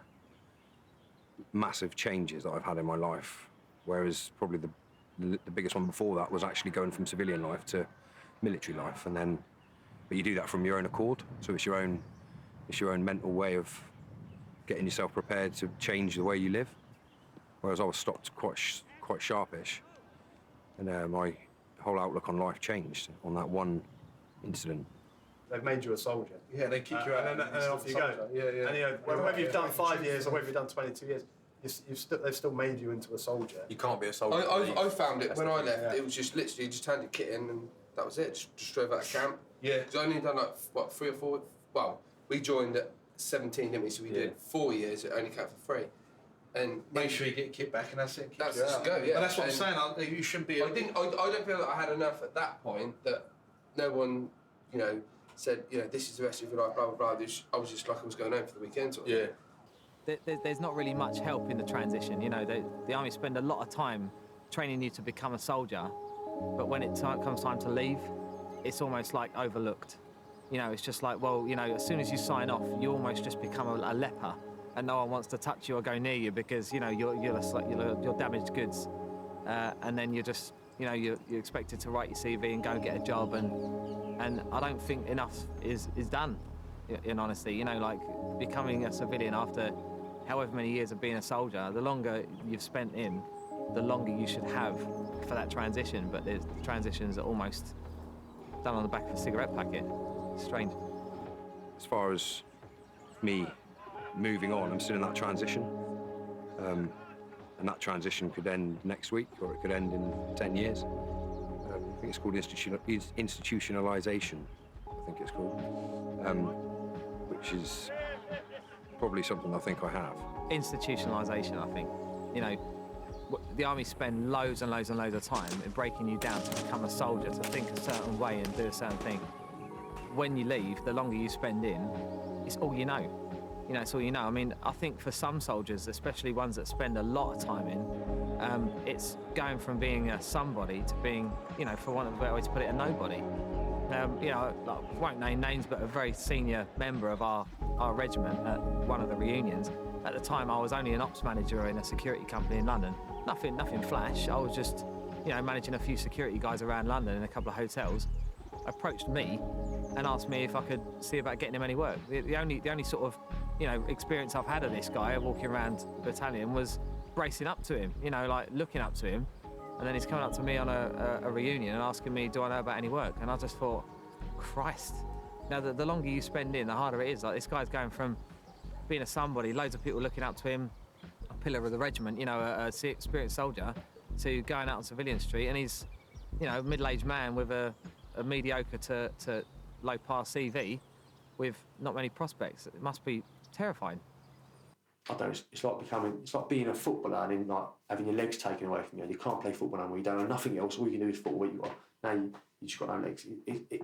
massive changes that I've had in my life, whereas probably the biggest one before that was actually going from civilian life to military life, but you do that from your own accord, so it's your own mental way of getting yourself prepared to change the way you live. Whereas I was stopped quite sharpish, and my whole outlook on life changed on that one incident. They've made you a soldier. Yeah, they kick you out. And then off you go. Yeah, yeah. And you know, whether you've done 5 years or whether you've done 22 years, they've still made you into a soldier. You can't be a soldier. I found it when I left. It was just literally just handed kit in and that was it. Just drove out of camp. Yeah. Because I only done like 3 or 4. Well, we joined at 17, didn't we? So we did 4 years. It only capped for 3. And make sure you get kit back, and that's it. That's just go. Yeah. But that's what I'm saying. You shouldn't be. I don't feel that I had enough at that point that no one, said, this is the rest of your life, blah blah blah. I was just like I was going home for the weekend. Sort of. Yeah. There's not really much help in the transition. The army spend a lot of time training you to become a soldier, but when it comes time to leave, it's almost like overlooked. It's just like, well, as soon as you sign off, you almost just become a leper, and no one wants to touch you or go near you because you're damaged goods, and then you're just you're expected to write your CV and go and get a job, and I don't think enough is done. In honesty, like becoming a civilian after however many years of being a soldier, the longer you've spent in, the longer you should have for that transition. But the transitions are almost done on the back of a cigarette packet. It's strange. As far as me moving on, I'm still in that transition. And that transition could end next week, or it could end in 10 years. I think it's called institutionalization, I think it's called, which is probably something I think I have. Institutionalisation, I think. The army spend loads and loads and loads of time in breaking you down to become a soldier, to think a certain way and do a certain thing. When you leave, the longer you spend in, it's all you know. It's all you know. I mean, I think for some soldiers, especially ones that spend a lot of time in, it's going from being a somebody to being, for want of a better way to put it, a nobody. You know, like, I won't name names, but a very senior member of our regiment at one of the reunions. At the time, I was only an ops manager in a security company in London. Nothing flash. I was just, you know, managing a few security guys around London in a couple of hotels. Approached me and asked me if I could see about getting him any work. The only sort of, you know, experience I've had of this guy walking around the battalion was bracing up to him, you know, like looking up to him. And then he's coming up to me on a reunion and asking me, do I know about any work? And I just thought, Christ. Now, the longer you spend in, the harder it is. Like, this guy's going from being a somebody, loads of people looking up to him, a pillar of the regiment, you know, a experienced soldier, to going out on civilian street. And he's, you know, a middle-aged man with a mediocre to low-pass CV with not many prospects. It must be terrifying. I don't know, it's like being a footballer and then like having your legs taken away from you. You can't play football anymore, you don't know nothing else, all you can do is football. Now you just got no legs.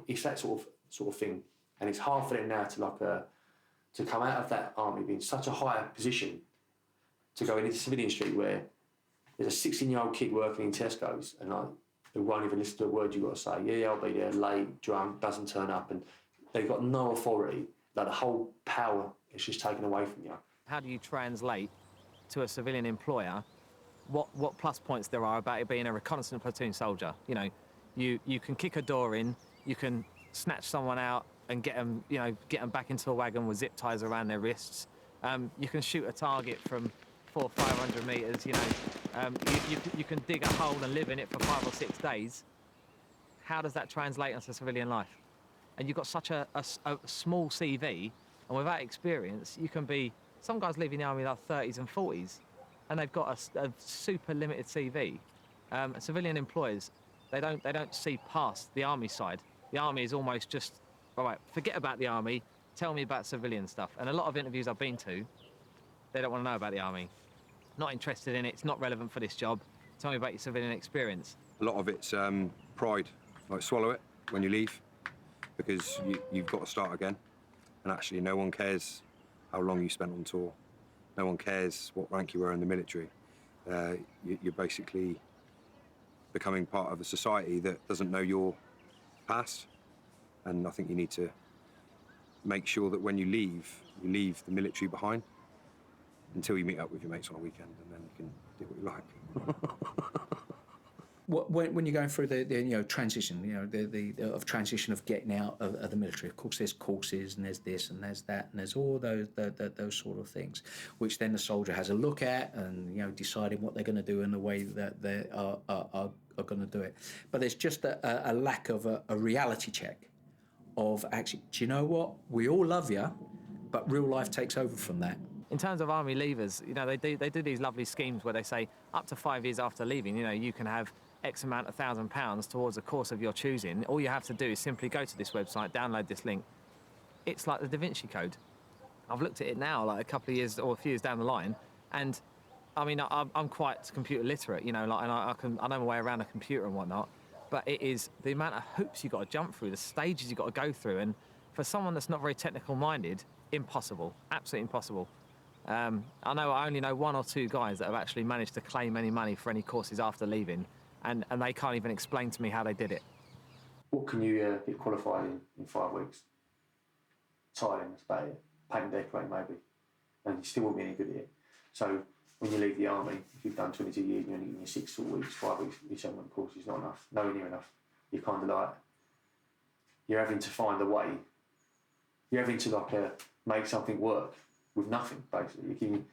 It's that sort of thing. And it's hard for them now to come out of that army, being such a high position, to go into civilian street where there's a 16-year-old kid working in Tesco's and like, who won't even listen to a word you've got to say. Yeah, I'll be there, late, drunk, doesn't turn up, and they've got no authority. Like, the whole power is just taken away from you. How do you translate to a civilian employer what plus points there are about it being a reconnaissance platoon soldier? You know, you can kick a door in, you can snatch someone out and get them back into a wagon with zip ties around their wrists. You can shoot a target from 400 or 500 metres. You know, you can dig a hole and live in it for 5 or 6 days. How does that translate into civilian life? And you've got such a small CV, and without experience, you can be. Some guys leaving the army in their 30s and 40s, and they've got a super limited CV. Civilian employers, they don't see past the army side. The army is almost just, all right, forget about the army, tell me about civilian stuff. And a lot of interviews I've been to, they don't want to know about the army. Not interested in it, it's not relevant for this job. Tell me about your civilian experience. A lot of it's pride, like swallow it when you leave, because you've got to start again. And actually no one cares how long you spent on tour. No one cares what rank you were in the military. You're basically becoming part of a society that doesn't know your past. And I think you need to make sure that when you leave the military behind until you meet up with your mates on a weekend, and then you can do what you like. When you're going through the transition, the transition of getting out of the military, of course there's courses and there's this and there's that and there's all those sort of things, which then the soldier has a look at and deciding what they're going to do and the way that they are going to do it. But there's just a lack of a reality check of actually, do you know what? We all love you, but real life takes over from that. In terms of army leavers, they do these lovely schemes where they say up to 5 years after leaving, you can have X amount of £1,000 towards a course of your choosing. All you have to do is simply go to this website, download this link. It's like the Da Vinci Code. I've looked at it now, like a couple of years or a few years down the line, and I mean, I'm quite computer literate, and I know my way around a computer and whatnot. But it is the amount of hoops you've got to jump through, the stages you've got to go through, and for someone that's not very technical minded, impossible, absolutely impossible. I only know 1 or 2 guys that have actually managed to claim any money for any courses after leaving. And they can't even explain to me how they did it. What can you get qualified in 5 weeks? Tiling, that's about it. Paint and decorate, maybe. And you still won't be any good at it. So when you leave the army, if you've done 22 years and you're only in your 6 weeks, 5 weeks, your 7 month course is not enough, nowhere near enough. You're kind of like, you're having to find a way. You're having to make something work with nothing, basically.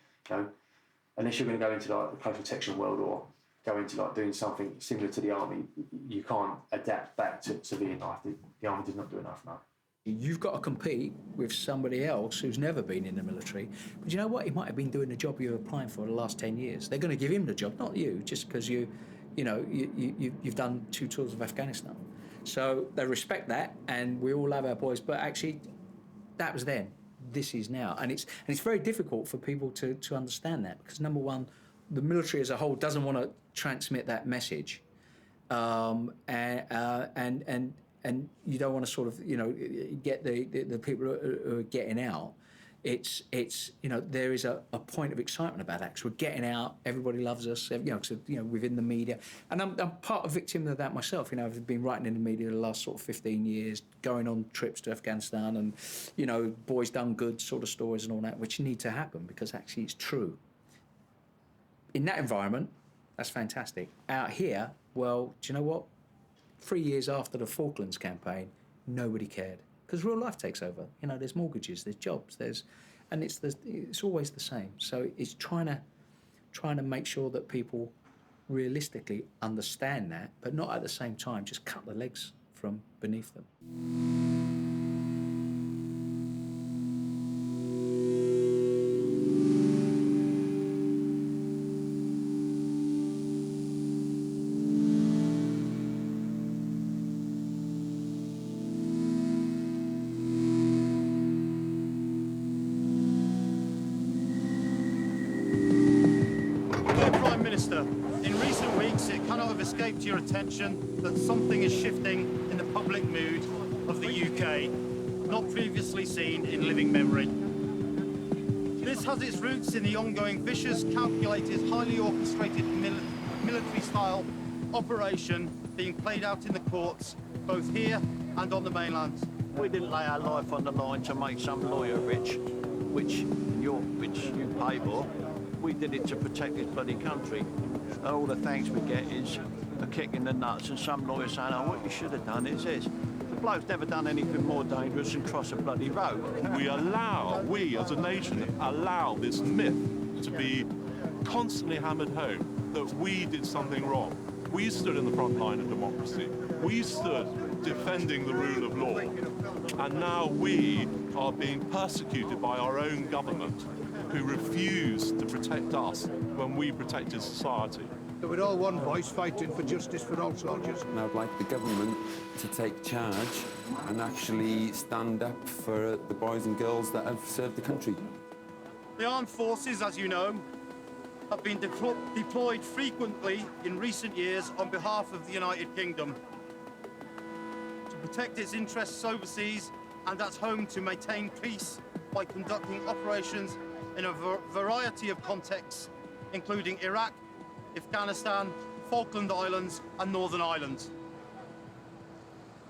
Unless you're going to go into the close protection world or go into doing something similar to the army, you can't adapt back to civilian life. The army does not do enough now. You've got to compete with somebody else who's never been in the military. But you know what? He might have been doing the job you're applying for the last 10 years. They're going to give him the job, not you, just because you've done 2 tours of Afghanistan. So they respect that, and we all love our boys. But actually, that was then. This is now, and it's very difficult for people to understand that, because number one, the military as a whole doesn't want to transmit that message, and you don't want to sort of get the people who are getting out it's you know, there is a point of excitement about that because we're getting out, everybody loves us, you know, 'cause, you know, within the media, and I'm part of victim of that myself. You know, I've been writing in the media the last sort of 15 years, going on trips to Afghanistan, and you know, boys done good sort of stories and all that, which need to happen because actually it's true. In that environment, that's fantastic. Out here, well, do you know what? 3 years after the Falklands campaign, nobody cared. Because real life takes over. You know, there's mortgages, there's jobs, and it's always the same. So it's trying to make sure that people realistically understand that, but not at the same time just cut the legs from beneath them. In recent weeks, it cannot have escaped your attention that something is shifting in the public mood of the UK, not previously seen in living memory. This has its roots in the ongoing vicious, calculated, highly orchestrated military-style operation being played out in the courts, both here and on the mainland. We didn't lay our life on the line to make some lawyer rich, which you pay for. We did it to protect this bloody country. And all the thanks we get is a kick in the nuts and some lawyer saying, oh, what you should have done is this. The bloke's never done anything more dangerous than cross a bloody road. We as a nation, allow this myth to be constantly hammered home that we did something wrong. We stood in the front line of democracy. We stood defending the rule of law. And now we are being persecuted by our own government, who refuse to protect us when we protected society. We're all one voice fighting for justice for all soldiers. And I'd like the government to take charge and actually stand up for the boys and girls that have served the country. The armed forces, as you know, have been deployed frequently in recent years on behalf of the United Kingdom to protect its interests overseas and at home to maintain peace by conducting operations in a variety of contexts, including Iraq, Afghanistan, Falkland Islands and Northern Ireland.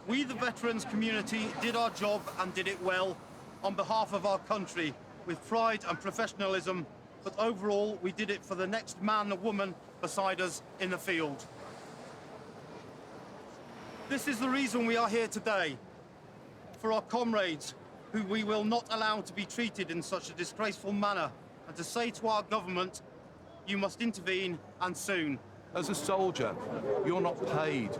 We, the veterans community, did our job and did it well on behalf of our country with pride and professionalism, but overall we did it for the next man or woman beside us in the field. This is the reason we are here today, for our comrades who we will not allow to be treated in such a disgraceful manner, and to say to our government, you must intervene and soon. As a soldier, you're not paid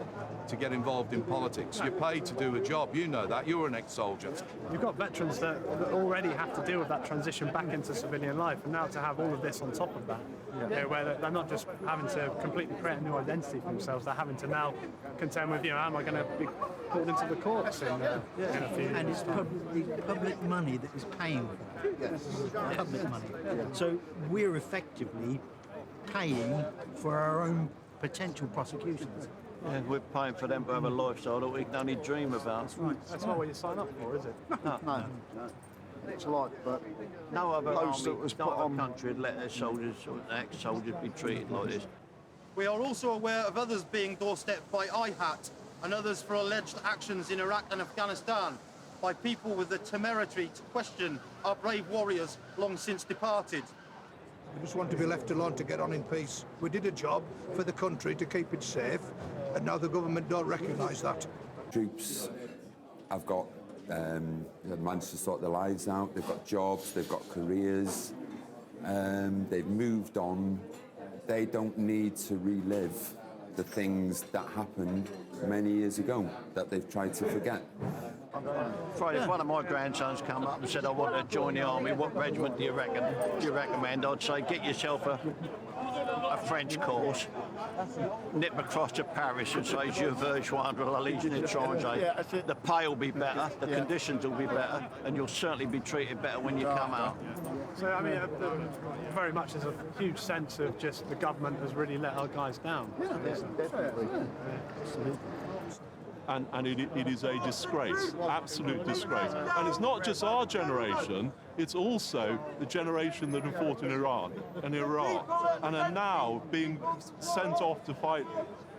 to get involved in politics. You're paid to do a job. You know that. You're an ex-soldier. You've got veterans that already have to deal with that transition back into civilian life, and now to have all of this on top of that, you know, where they're not just having to completely create a new identity for themselves, they're having to now contend with, you know, am I going to be pulled into the courts in a few years? And it's public money that is paying for that. Public money. So we're effectively paying for our own potential prosecutions. Yeah, we're paying for them to have a lifestyle that we can only dream about. That's right. That's not what you sign up for, is it? No. It's like, but no other post army, that was no put other on country would let their soldiers or ex-soldiers be treated like this. We are also aware of others being doorstepped by IHAT and others for alleged actions in Iraq and Afghanistan by people with the temerity to question our brave warriors long since departed. We just want to be left alone to get on in peace. We did a job for the country to keep it safe, and now the government don't recognise that. Troops have got managed to sort their lives out. They've got jobs, they've got careers, they've moved on. They don't need to relive the things that happened many years ago that they've tried to forget. Friday, if one of my grandsons come up and said, I want to join the army, what regiment do you recommend? I'd say, get yourself a French course, nip across to Paris and say, Je veux joindre la Légion étrangère. The pay will be better, the conditions will be better, and you'll certainly be treated better when you come out. So, I mean, very much there's a huge sense of just the government has really let our guys down. Yeah, definitely. Absolutely. And it is a disgrace, absolute disgrace. And it's not just our generation, it's also the generation that have fought in Iran and Iraq and are now being sent off to fight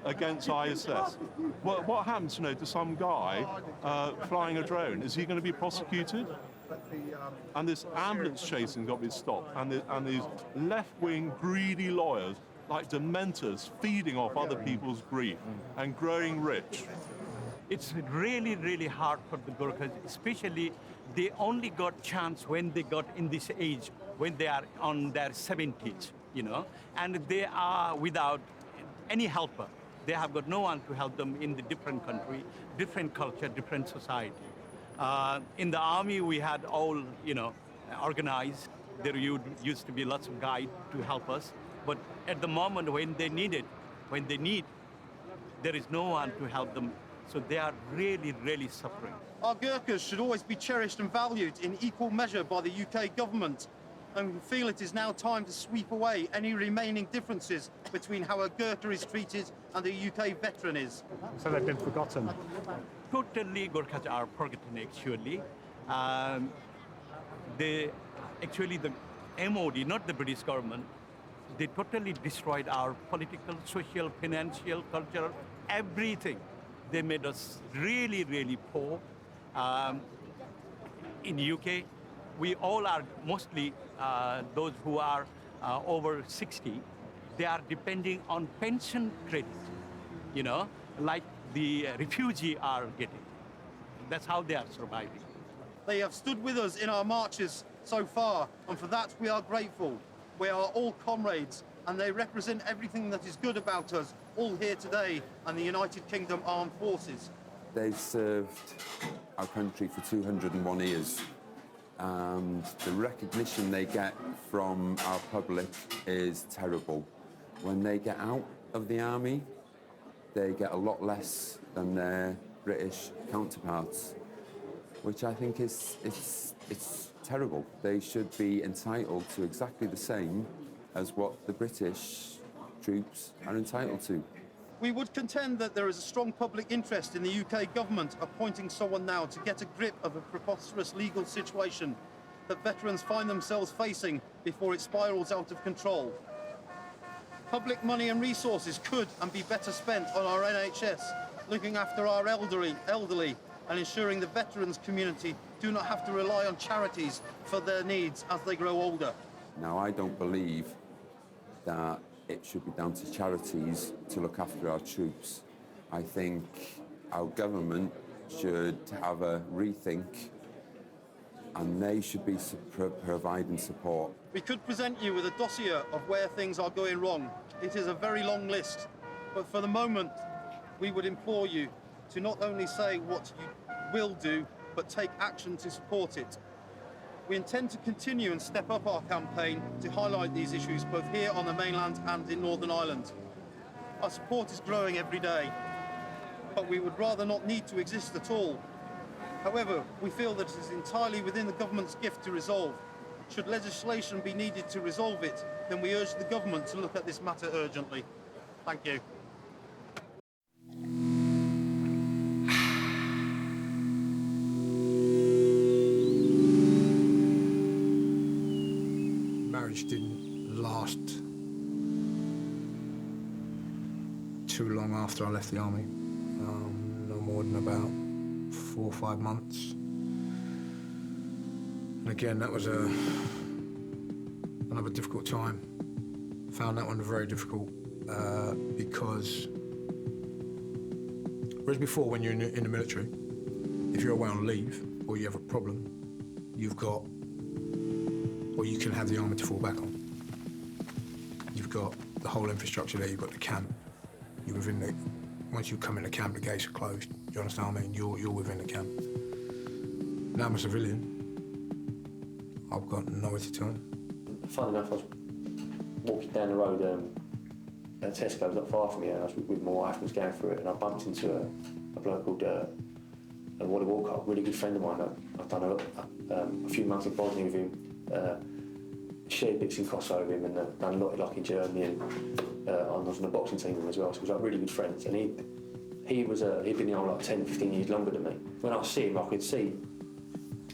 against ISS. What happens, to some guy flying a drone? Is he going to be prosecuted? And this ambulance chasing got to be stopped. And these left-wing greedy lawyers, like dementors, feeding off other people's grief and growing rich. It's really, really hard for the Gurkhas, especially they only got chance when they got in this age, when they are on their 70s, and they are without any helper. They have got no one to help them in the different country, different culture, different society. In the army, we had all, organized. There used to be lots of guides to help us. But at the moment when they need, there is no one to help them. So they are really, really suffering. Our Gurkhas should always be cherished and valued in equal measure by the UK government. And we feel it is now time to sweep away any remaining differences between how a Gurkha is treated and a UK veteran is. So they've been forgotten? Totally Gurkhas are forgotten, actually. The MOD, not the British government, they totally destroyed our political, social, financial, cultural, everything. They made us really, really poor. In the UK, we all are mostly those who are over 60. They are depending on pension credit, like the refugee are getting. That's how they are surviving. They have stood with us in our marches so far, and for that we are grateful. We are all comrades, and they represent everything that is good about us, all here today, and the United Kingdom Armed Forces. They've served our country for 201 years, and the recognition they get from our public is terrible. When they get out of the army, they get a lot less than their British counterparts, which I think it's terrible. They should be entitled to exactly the same as what the British troops are entitled to. We would contend that there is a strong public interest in the UK government appointing someone now to get a grip of a preposterous legal situation that veterans find themselves facing before it spirals out of control. Public money and resources could and be better spent on our NHS, looking after our elderly, and ensuring the veterans community do not have to rely on charities for their needs as they grow older. Now, I don't believe that it should be down to charities to look after our troops. I think our government should have a rethink, and they should be providing support. We could present you with a dossier of where things are going wrong. It is a very long list, but for the moment, we would implore you to not only say what you will do, but take action to support it. We intend to continue and step up our campaign to highlight these issues both here on the mainland and in Northern Ireland. Our support is growing every day, but we would rather not need to exist at all. However, we feel that it is entirely within the government's gift to resolve. Should legislation be needed to resolve it, then we urge the government to look at this matter urgently. Thank you. Marriage didn't last too long after I left the army. No more than about 4 or 5 months. And again, that was another difficult time. Found that one very difficult because, whereas before when you're in the military, if you're away on leave or you have a problem, you can have the army to fall back on. You've got the whole infrastructure there, you've got the camp. Once you come in the camp, the gates are closed. Do you understand what I mean? You're within the camp. Now I'm a civilian. I've got nowhere to turn. Funny enough, I was walking down the road at Tesco's, not far from here, and I was with my wife and was going through it, and I bumped into a bloke called Wally Walker, a really good friend of mine. I've done a few months in Bosnia with him, shared bits in Kosovo with him, and done a lot in Germany, and I was on the boxing team with him as well, so we was like really good friends. And he'd been in the army like 10, 15 years longer than me. When I see him, I could see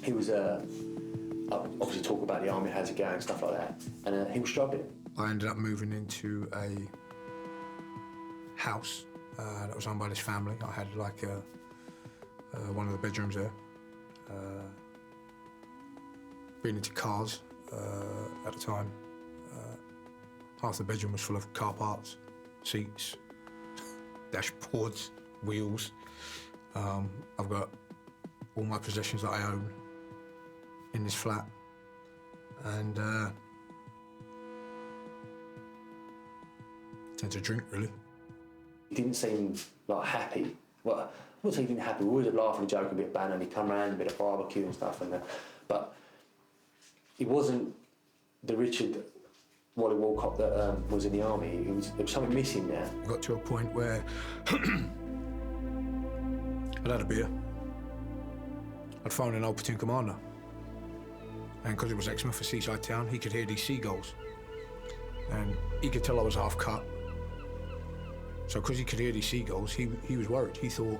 he was obviously talk about the army, how's it going, stuff like that, and he was struggling. I ended up moving into a house that was owned by this family. I had like one of the bedrooms there. Been into cars at the time. Half the bedroom was full of car parts, seats, dashboards, wheels. I've got all my possessions that I own in this flat, and tend to drink, really. He didn't seem like happy. Well, I wouldn't say he didn't happy. We always had laughing and joking, a bit of banter, and he'd come round, a bit of barbecue and stuff, but he wasn't the Richard Wally Walcott that was in the army. There was something missing there. I got to a point where I'd had a beer. I'd phoned an old platoon commander, and because it was Exmouth, a seaside town, he could hear these seagulls, and he could tell I was half cut. So because he could hear these seagulls, he was worried. He thought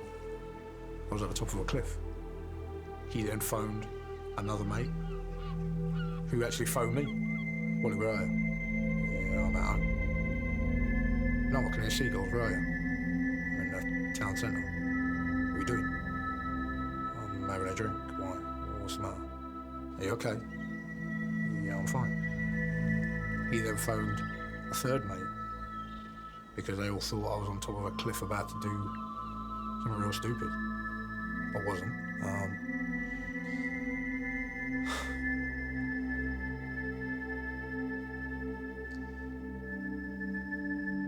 I was at the top of a cliff. He then phoned another mate, who actually phoned me. Wally, where are you? Yeah, I'm at home. No, I can hear seagulls, where are you? I'm in the town centre. What are you doing? I'm having a drink. Why? What's the matter? Are you okay? Yeah, I'm fine. He then phoned a third mate, because they all thought I was on top of a cliff about to do something real stupid. I wasn't.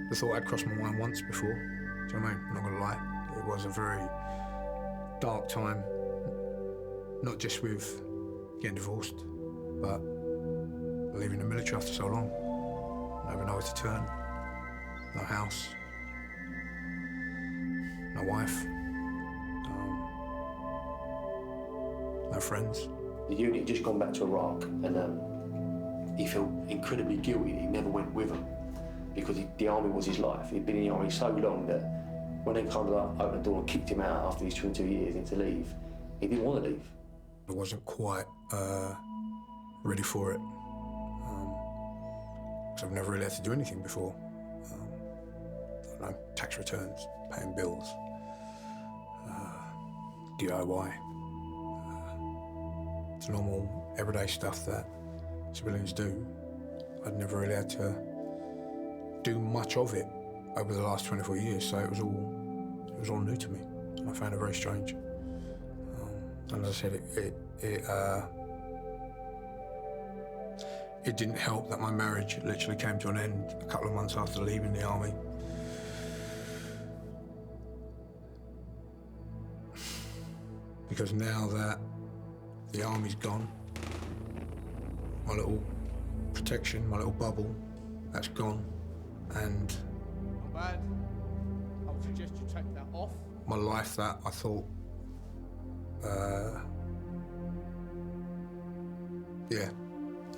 The thought had crossed my mind once before. Do you know what I mean? I'm not gonna lie. It was a very dark time, not just with getting divorced, but leaving the military after so long, not having nowhere to turn. No house, no wife, no friends. The unit had just gone back to Iraq, and he felt incredibly guilty that he never went with them, because the army was his life. He'd been in the army so long that when they kind of opened the door and kicked him out after these 22 years and to leave, he didn't want to leave. I wasn't quite ready for it, because I've never really had to do anything before. Tax returns, paying bills, DIY. It's normal, everyday stuff that civilians do. I'd never really had to do much of it over the last 24 years, so it was all new to me, and I found it very strange. And as I said, it didn't help that my marriage literally came to an end a couple of months after leaving the army. Because now that the army's gone, my little protection, my little bubble, that's gone, and Not bad. I would suggest you take that off. my life that I thought, yeah,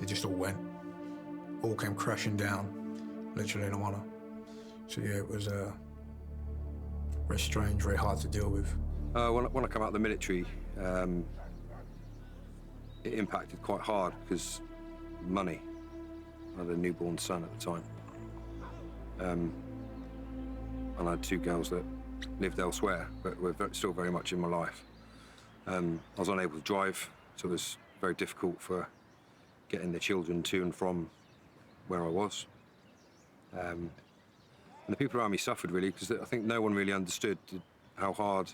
it just all came crashing down, literally in a manner. So yeah, it was very strange, very hard to deal with. When I come out of the military, it impacted quite hard because money. I had a newborn son at the time. And I had two girls that lived elsewhere, but were still very much in my life. I was unable to drive, so it was very difficult for getting the children to and from where I was. And the people around me suffered, really, because I think no one really understood how hard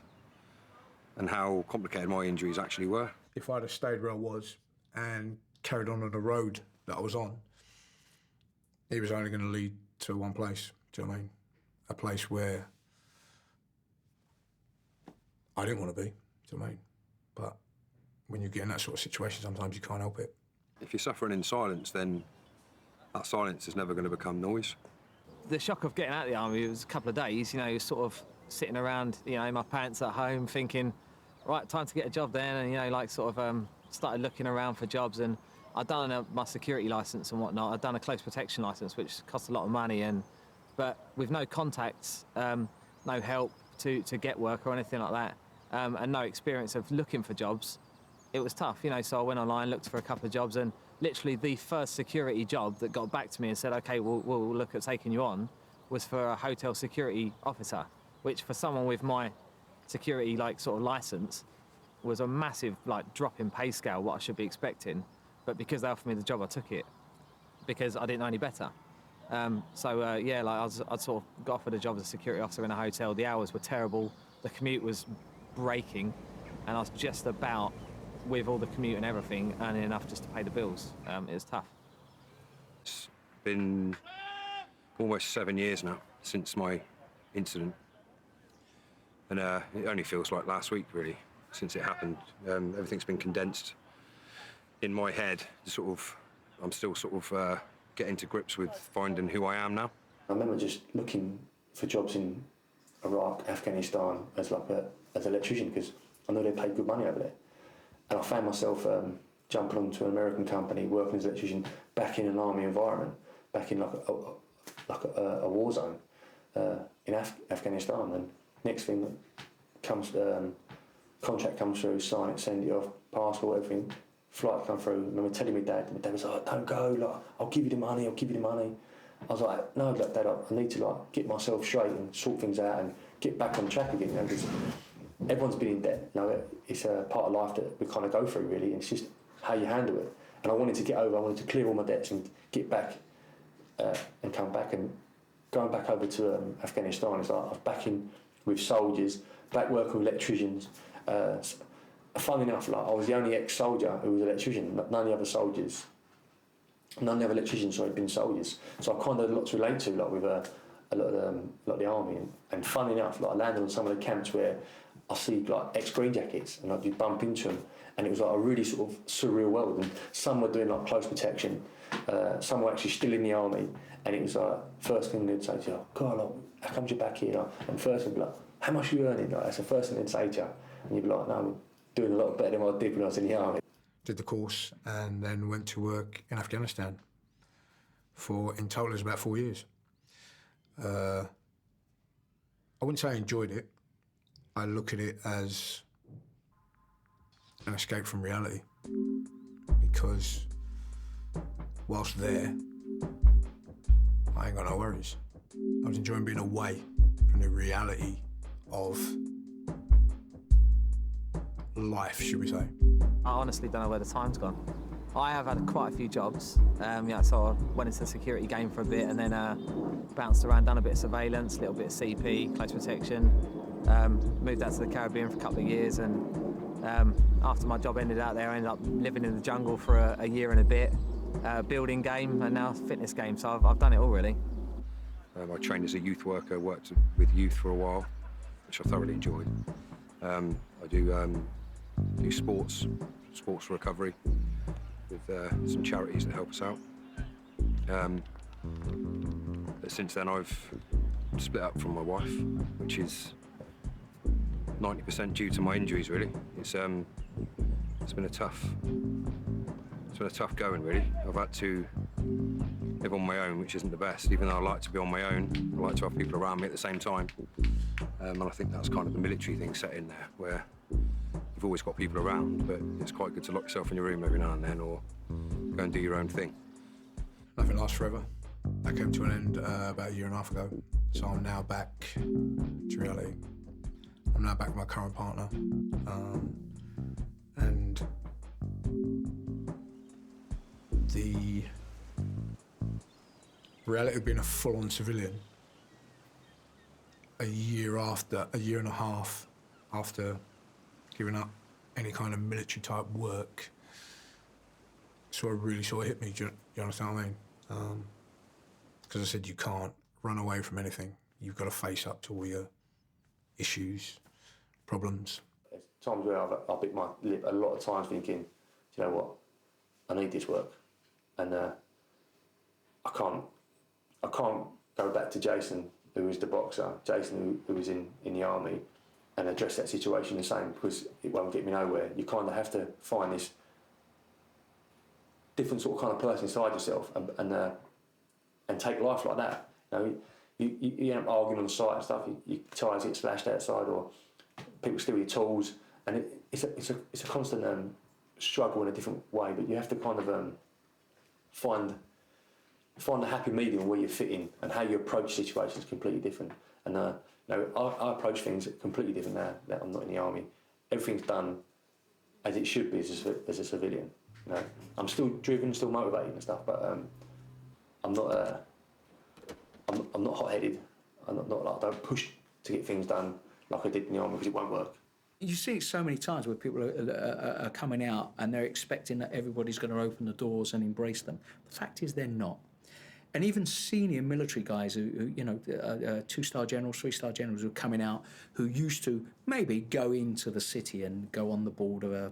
and how complicated my injuries actually were. If I'd have stayed where I was and carried on the road that I was on, it was only going to lead to one place, do you know what I mean? A place where I didn't want to be, do you know what I mean? But when you get in that sort of situation, sometimes you can't help it. If you're suffering in silence, then that silence is never going to become noise. The shock of getting out of the army, it was a couple of days, you know, sort of sitting around, you know, in my pants at home thinking, right, time to get a job then, and, you know, like sort of started looking around for jobs, and I'd done my security licence and whatnot. I'd done a close protection licence, which cost a lot of money, but with no contacts, no help, to get work or anything like that, and no experience of looking for jobs, it was tough, you know. So I went online, looked for a couple of jobs, and literally the first security job that got back to me and said, okay, we'll look at taking you on, was for a hotel security officer, which for someone with my security sort of license was a massive drop in pay scale, what I should be expecting. But because they offered me the job, I took it because I didn't know any better. I'd sort of got offered a job as a security officer in a hotel. The hours were terrible, the commute was breaking, and I was just about, with all the commute and everything, earning enough just to pay the bills. It was tough. It's been almost 7 years now since my incident, and it only feels like last week, really, since it happened. Everything's been condensed in my head. I'm still getting to grips with finding who I am now. I remember just looking for jobs in Iraq, Afghanistan as an electrician, because I know they paid good money over there. And I found myself jumping onto an American company, working as an electrician, back in an army environment, back in a war zone in Afghanistan. And next thing comes, contract comes through, sign it, send it off, passport, everything. Flight come through. I remember telling my dad was like, "Don't go. I'll give you the money. I'll give you the money." I was like, "No, Dad. I need to get myself straight and sort things out and get back on track again." You know, because everyone's been in debt. You know, it's a part of life that we kind of go through, really. And it's just how you handle it. And I wanted to get over. I wanted to clear all my debts and get back and come back. And going back over to Afghanistan, it's like I was back in with soldiers, back working with electricians. Funnily enough, I was the only ex-soldier who was an electrician. None of the other soldiers, none of the other electricians had been soldiers. So I kind of had a lot to relate to, with a lot of the army. And funnily enough, I landed on some of the camps where I see ex-Green Jackets, and I'd bump into them, and it was a really sort of surreal world. And some were doing close protection, some were actually still in the army, and it was first thing they'd say to you, "God, how come you're back here?" And first thing they'd be like, "How much are you earning?" That's the first thing they'd say to you, and you'd be like, "No, doing a lot better than what I did when I was in the army." Did the course and then went to work in Afghanistan in total it was about 4 years. I wouldn't say I enjoyed it. I look at it as an escape from reality, because whilst there, I ain't got no worries. I was enjoying being away from the reality of life, should we say. I honestly don't know where the time's gone. I have had quite a few jobs. So I went into the security game for a bit, and then bounced around, done a bit of surveillance, a little bit of CP, close protection. Moved out to the Caribbean for a couple of years, and after my job ended out there, I ended up living in the jungle for a year and a bit, building game, and now fitness game. So I've done it all, really. I trained as a youth worker, worked with youth for a while, which I thoroughly enjoyed. I do sports recovery with some charities that help us out. But since then I've split up from my wife, which is 90% due to my injuries, really. It's been a tough going, really. I've had to live on my own, which isn't the best. Even though I like to be on my own, I like to have people around me at the same time. And I think that's kind of the military thing set in there, where you've always got people around, but it's quite good to lock yourself in your room every now and then, or go and do your own thing. Nothing lasts forever. That came to an end about a year and a half ago. So I'm now back to reality. I'm now back with my current partner. And the reality of being a full-on civilian a year and a half after giving up any kind of military type work really hit me. Do you understand what I mean? Because I said you can't run away from anything. You've got to face up to all your issues, problems. There's times where I've bit my lip a lot of times thinking, do you know what, I need this work. And I can't go back to Jason, who was the boxer, Jason who was in the army, and address that situation the same, because it won't get me nowhere. You kind of have to find this different sort of kind of person inside yourself and take life like that. You know, you end up arguing on the site and stuff. Your tyres get slashed outside, or people steal your tools, and it's a constant struggle in a different way. But you have to kind of find a happy medium where you fit in, and how you approach situations is completely different. And I approach things completely different now that I'm not in the army. Everything's done as it should be as a civilian. I'm still driven, still motivated and stuff, but I'm not hot-headed. I'm not like, I don't push to get things done like I did in the army, because it won't work. You see it so many times where people are coming out and they're expecting that everybody's going to open the doors and embrace them. The fact is they're not. And even senior military guys who two-star generals, three-star generals who are coming out, who used to maybe go into the city and go on the board of a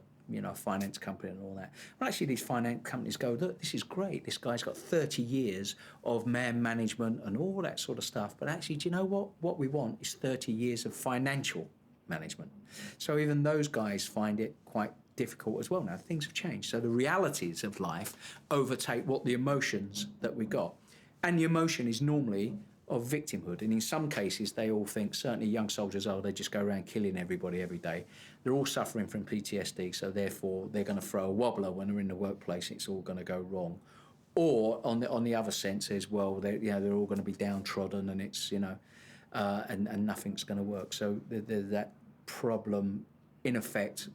finance company and all that. Well, actually, these finance companies go, look, this is great. This guy's got 30 years of man management and all that sort of stuff. But actually, do you know what? What we want is 30 years of financial management. So even those guys find it quite difficult as well now. Things have changed. So the realities of life overtake what the emotions that we got. And the emotion is normally of victimhood. And in some cases, they all think, certainly young soldiers, they just go around killing everybody every day. They're all suffering from PTSD, so therefore they're going to throw a wobbler when they're in the workplace. It's all going to go wrong. Or on the other sense is, well, they're all going to be downtrodden, and it's and nothing's going to work. So there's that problem, in effect,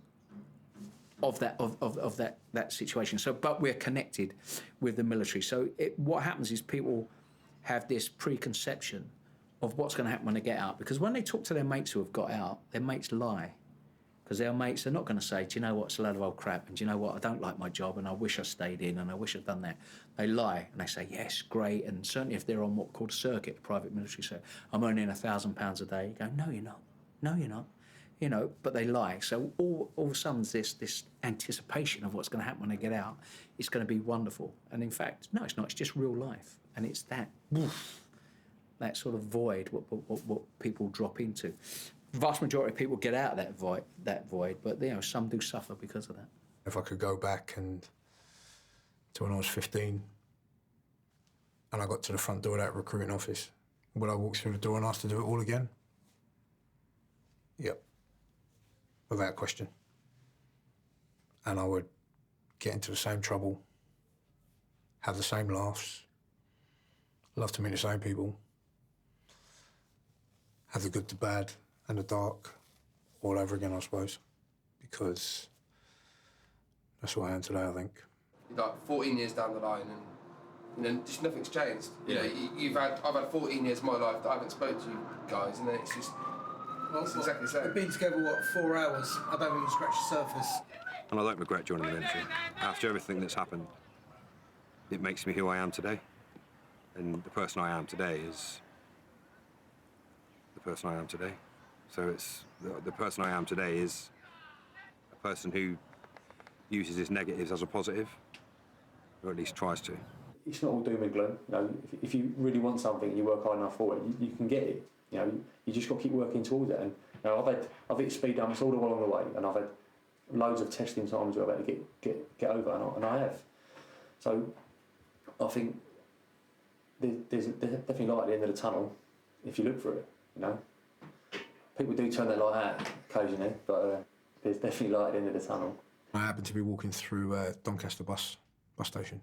of that situation. So, but we're connected with the military. So what happens is people have this preconception of what's going to happen when they get out, because when they talk to their mates who have got out, their mates lie, because their mates are not going to say, do you know what, it's a load of old crap, and do you know what, I don't like my job, and I wish I stayed in, and I wish I'd done that. They lie, and they say, yes, great, and certainly if they're on what's called a circuit, a private military circuit, I'm earning £1,000 a day. You go, no, you're not. No, you're not. But they lie. So all of a sudden, this anticipation of what's going to happen when they get out is going to be wonderful. And in fact, no, it's not. It's just real life. And it's that sort of void, what people drop into. The vast majority of people get out of that void, but some do suffer because of that. If I could go back to when I was 15 and I got to the front door of that recruiting office, would I walk through the door and ask to do it all again? Yep. Without question. And I would get into the same trouble, have the same laughs, love to meet the same people, have the good, the bad, and the dark all over again, I suppose, because that's who I am today, I think. Like 14 years down the line, and just nothing's changed. Yeah. I've had 14 years of my life that I haven't spoken to you guys, and then it's just. It's exactly the same. We've been together, 4 hours? I don't even scratch the surface. And I don't regret joining the military. After everything that's happened, it makes me who I am today. And the person I am today is the person I am today. So it's the person I am today is a person who uses his negatives as a positive, or at least tries to. It's not all doom and gloom. If you really want something, you work hard enough for it, you can get it. You just got to keep working towards it. And I've hit speed bumps all along the way, and I've had loads of testing times where I've had to get over, and I have. So I think there's definitely light at the end of the tunnel if you look for it. People do turn their light out occasionally, but there's definitely light at the end of the tunnel. I happened to be walking through Doncaster bus station,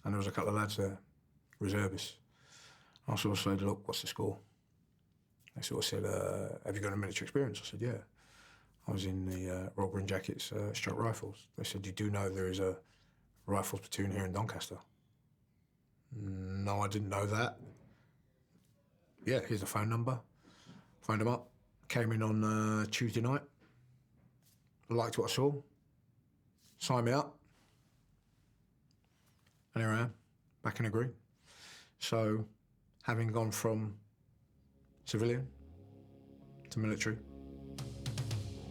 and there was a couple of lads there, reservists. I sort of said, look, what's the score? They sort of said, have you got a military experience? I said, yeah. I was in the Royal Green Jackets, Stroke Rifles. They said, you do know there is a rifles platoon here in Doncaster? No, I didn't know that. Yeah, here's the phone number. Phoned them up. Came in on Tuesday night. Liked what I saw. Signed me up. And here I am, back in the green. So, having gone from civilian to military,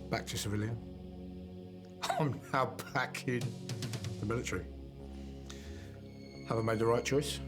back to civilian, I'm now back in the military. Have I made the right choice?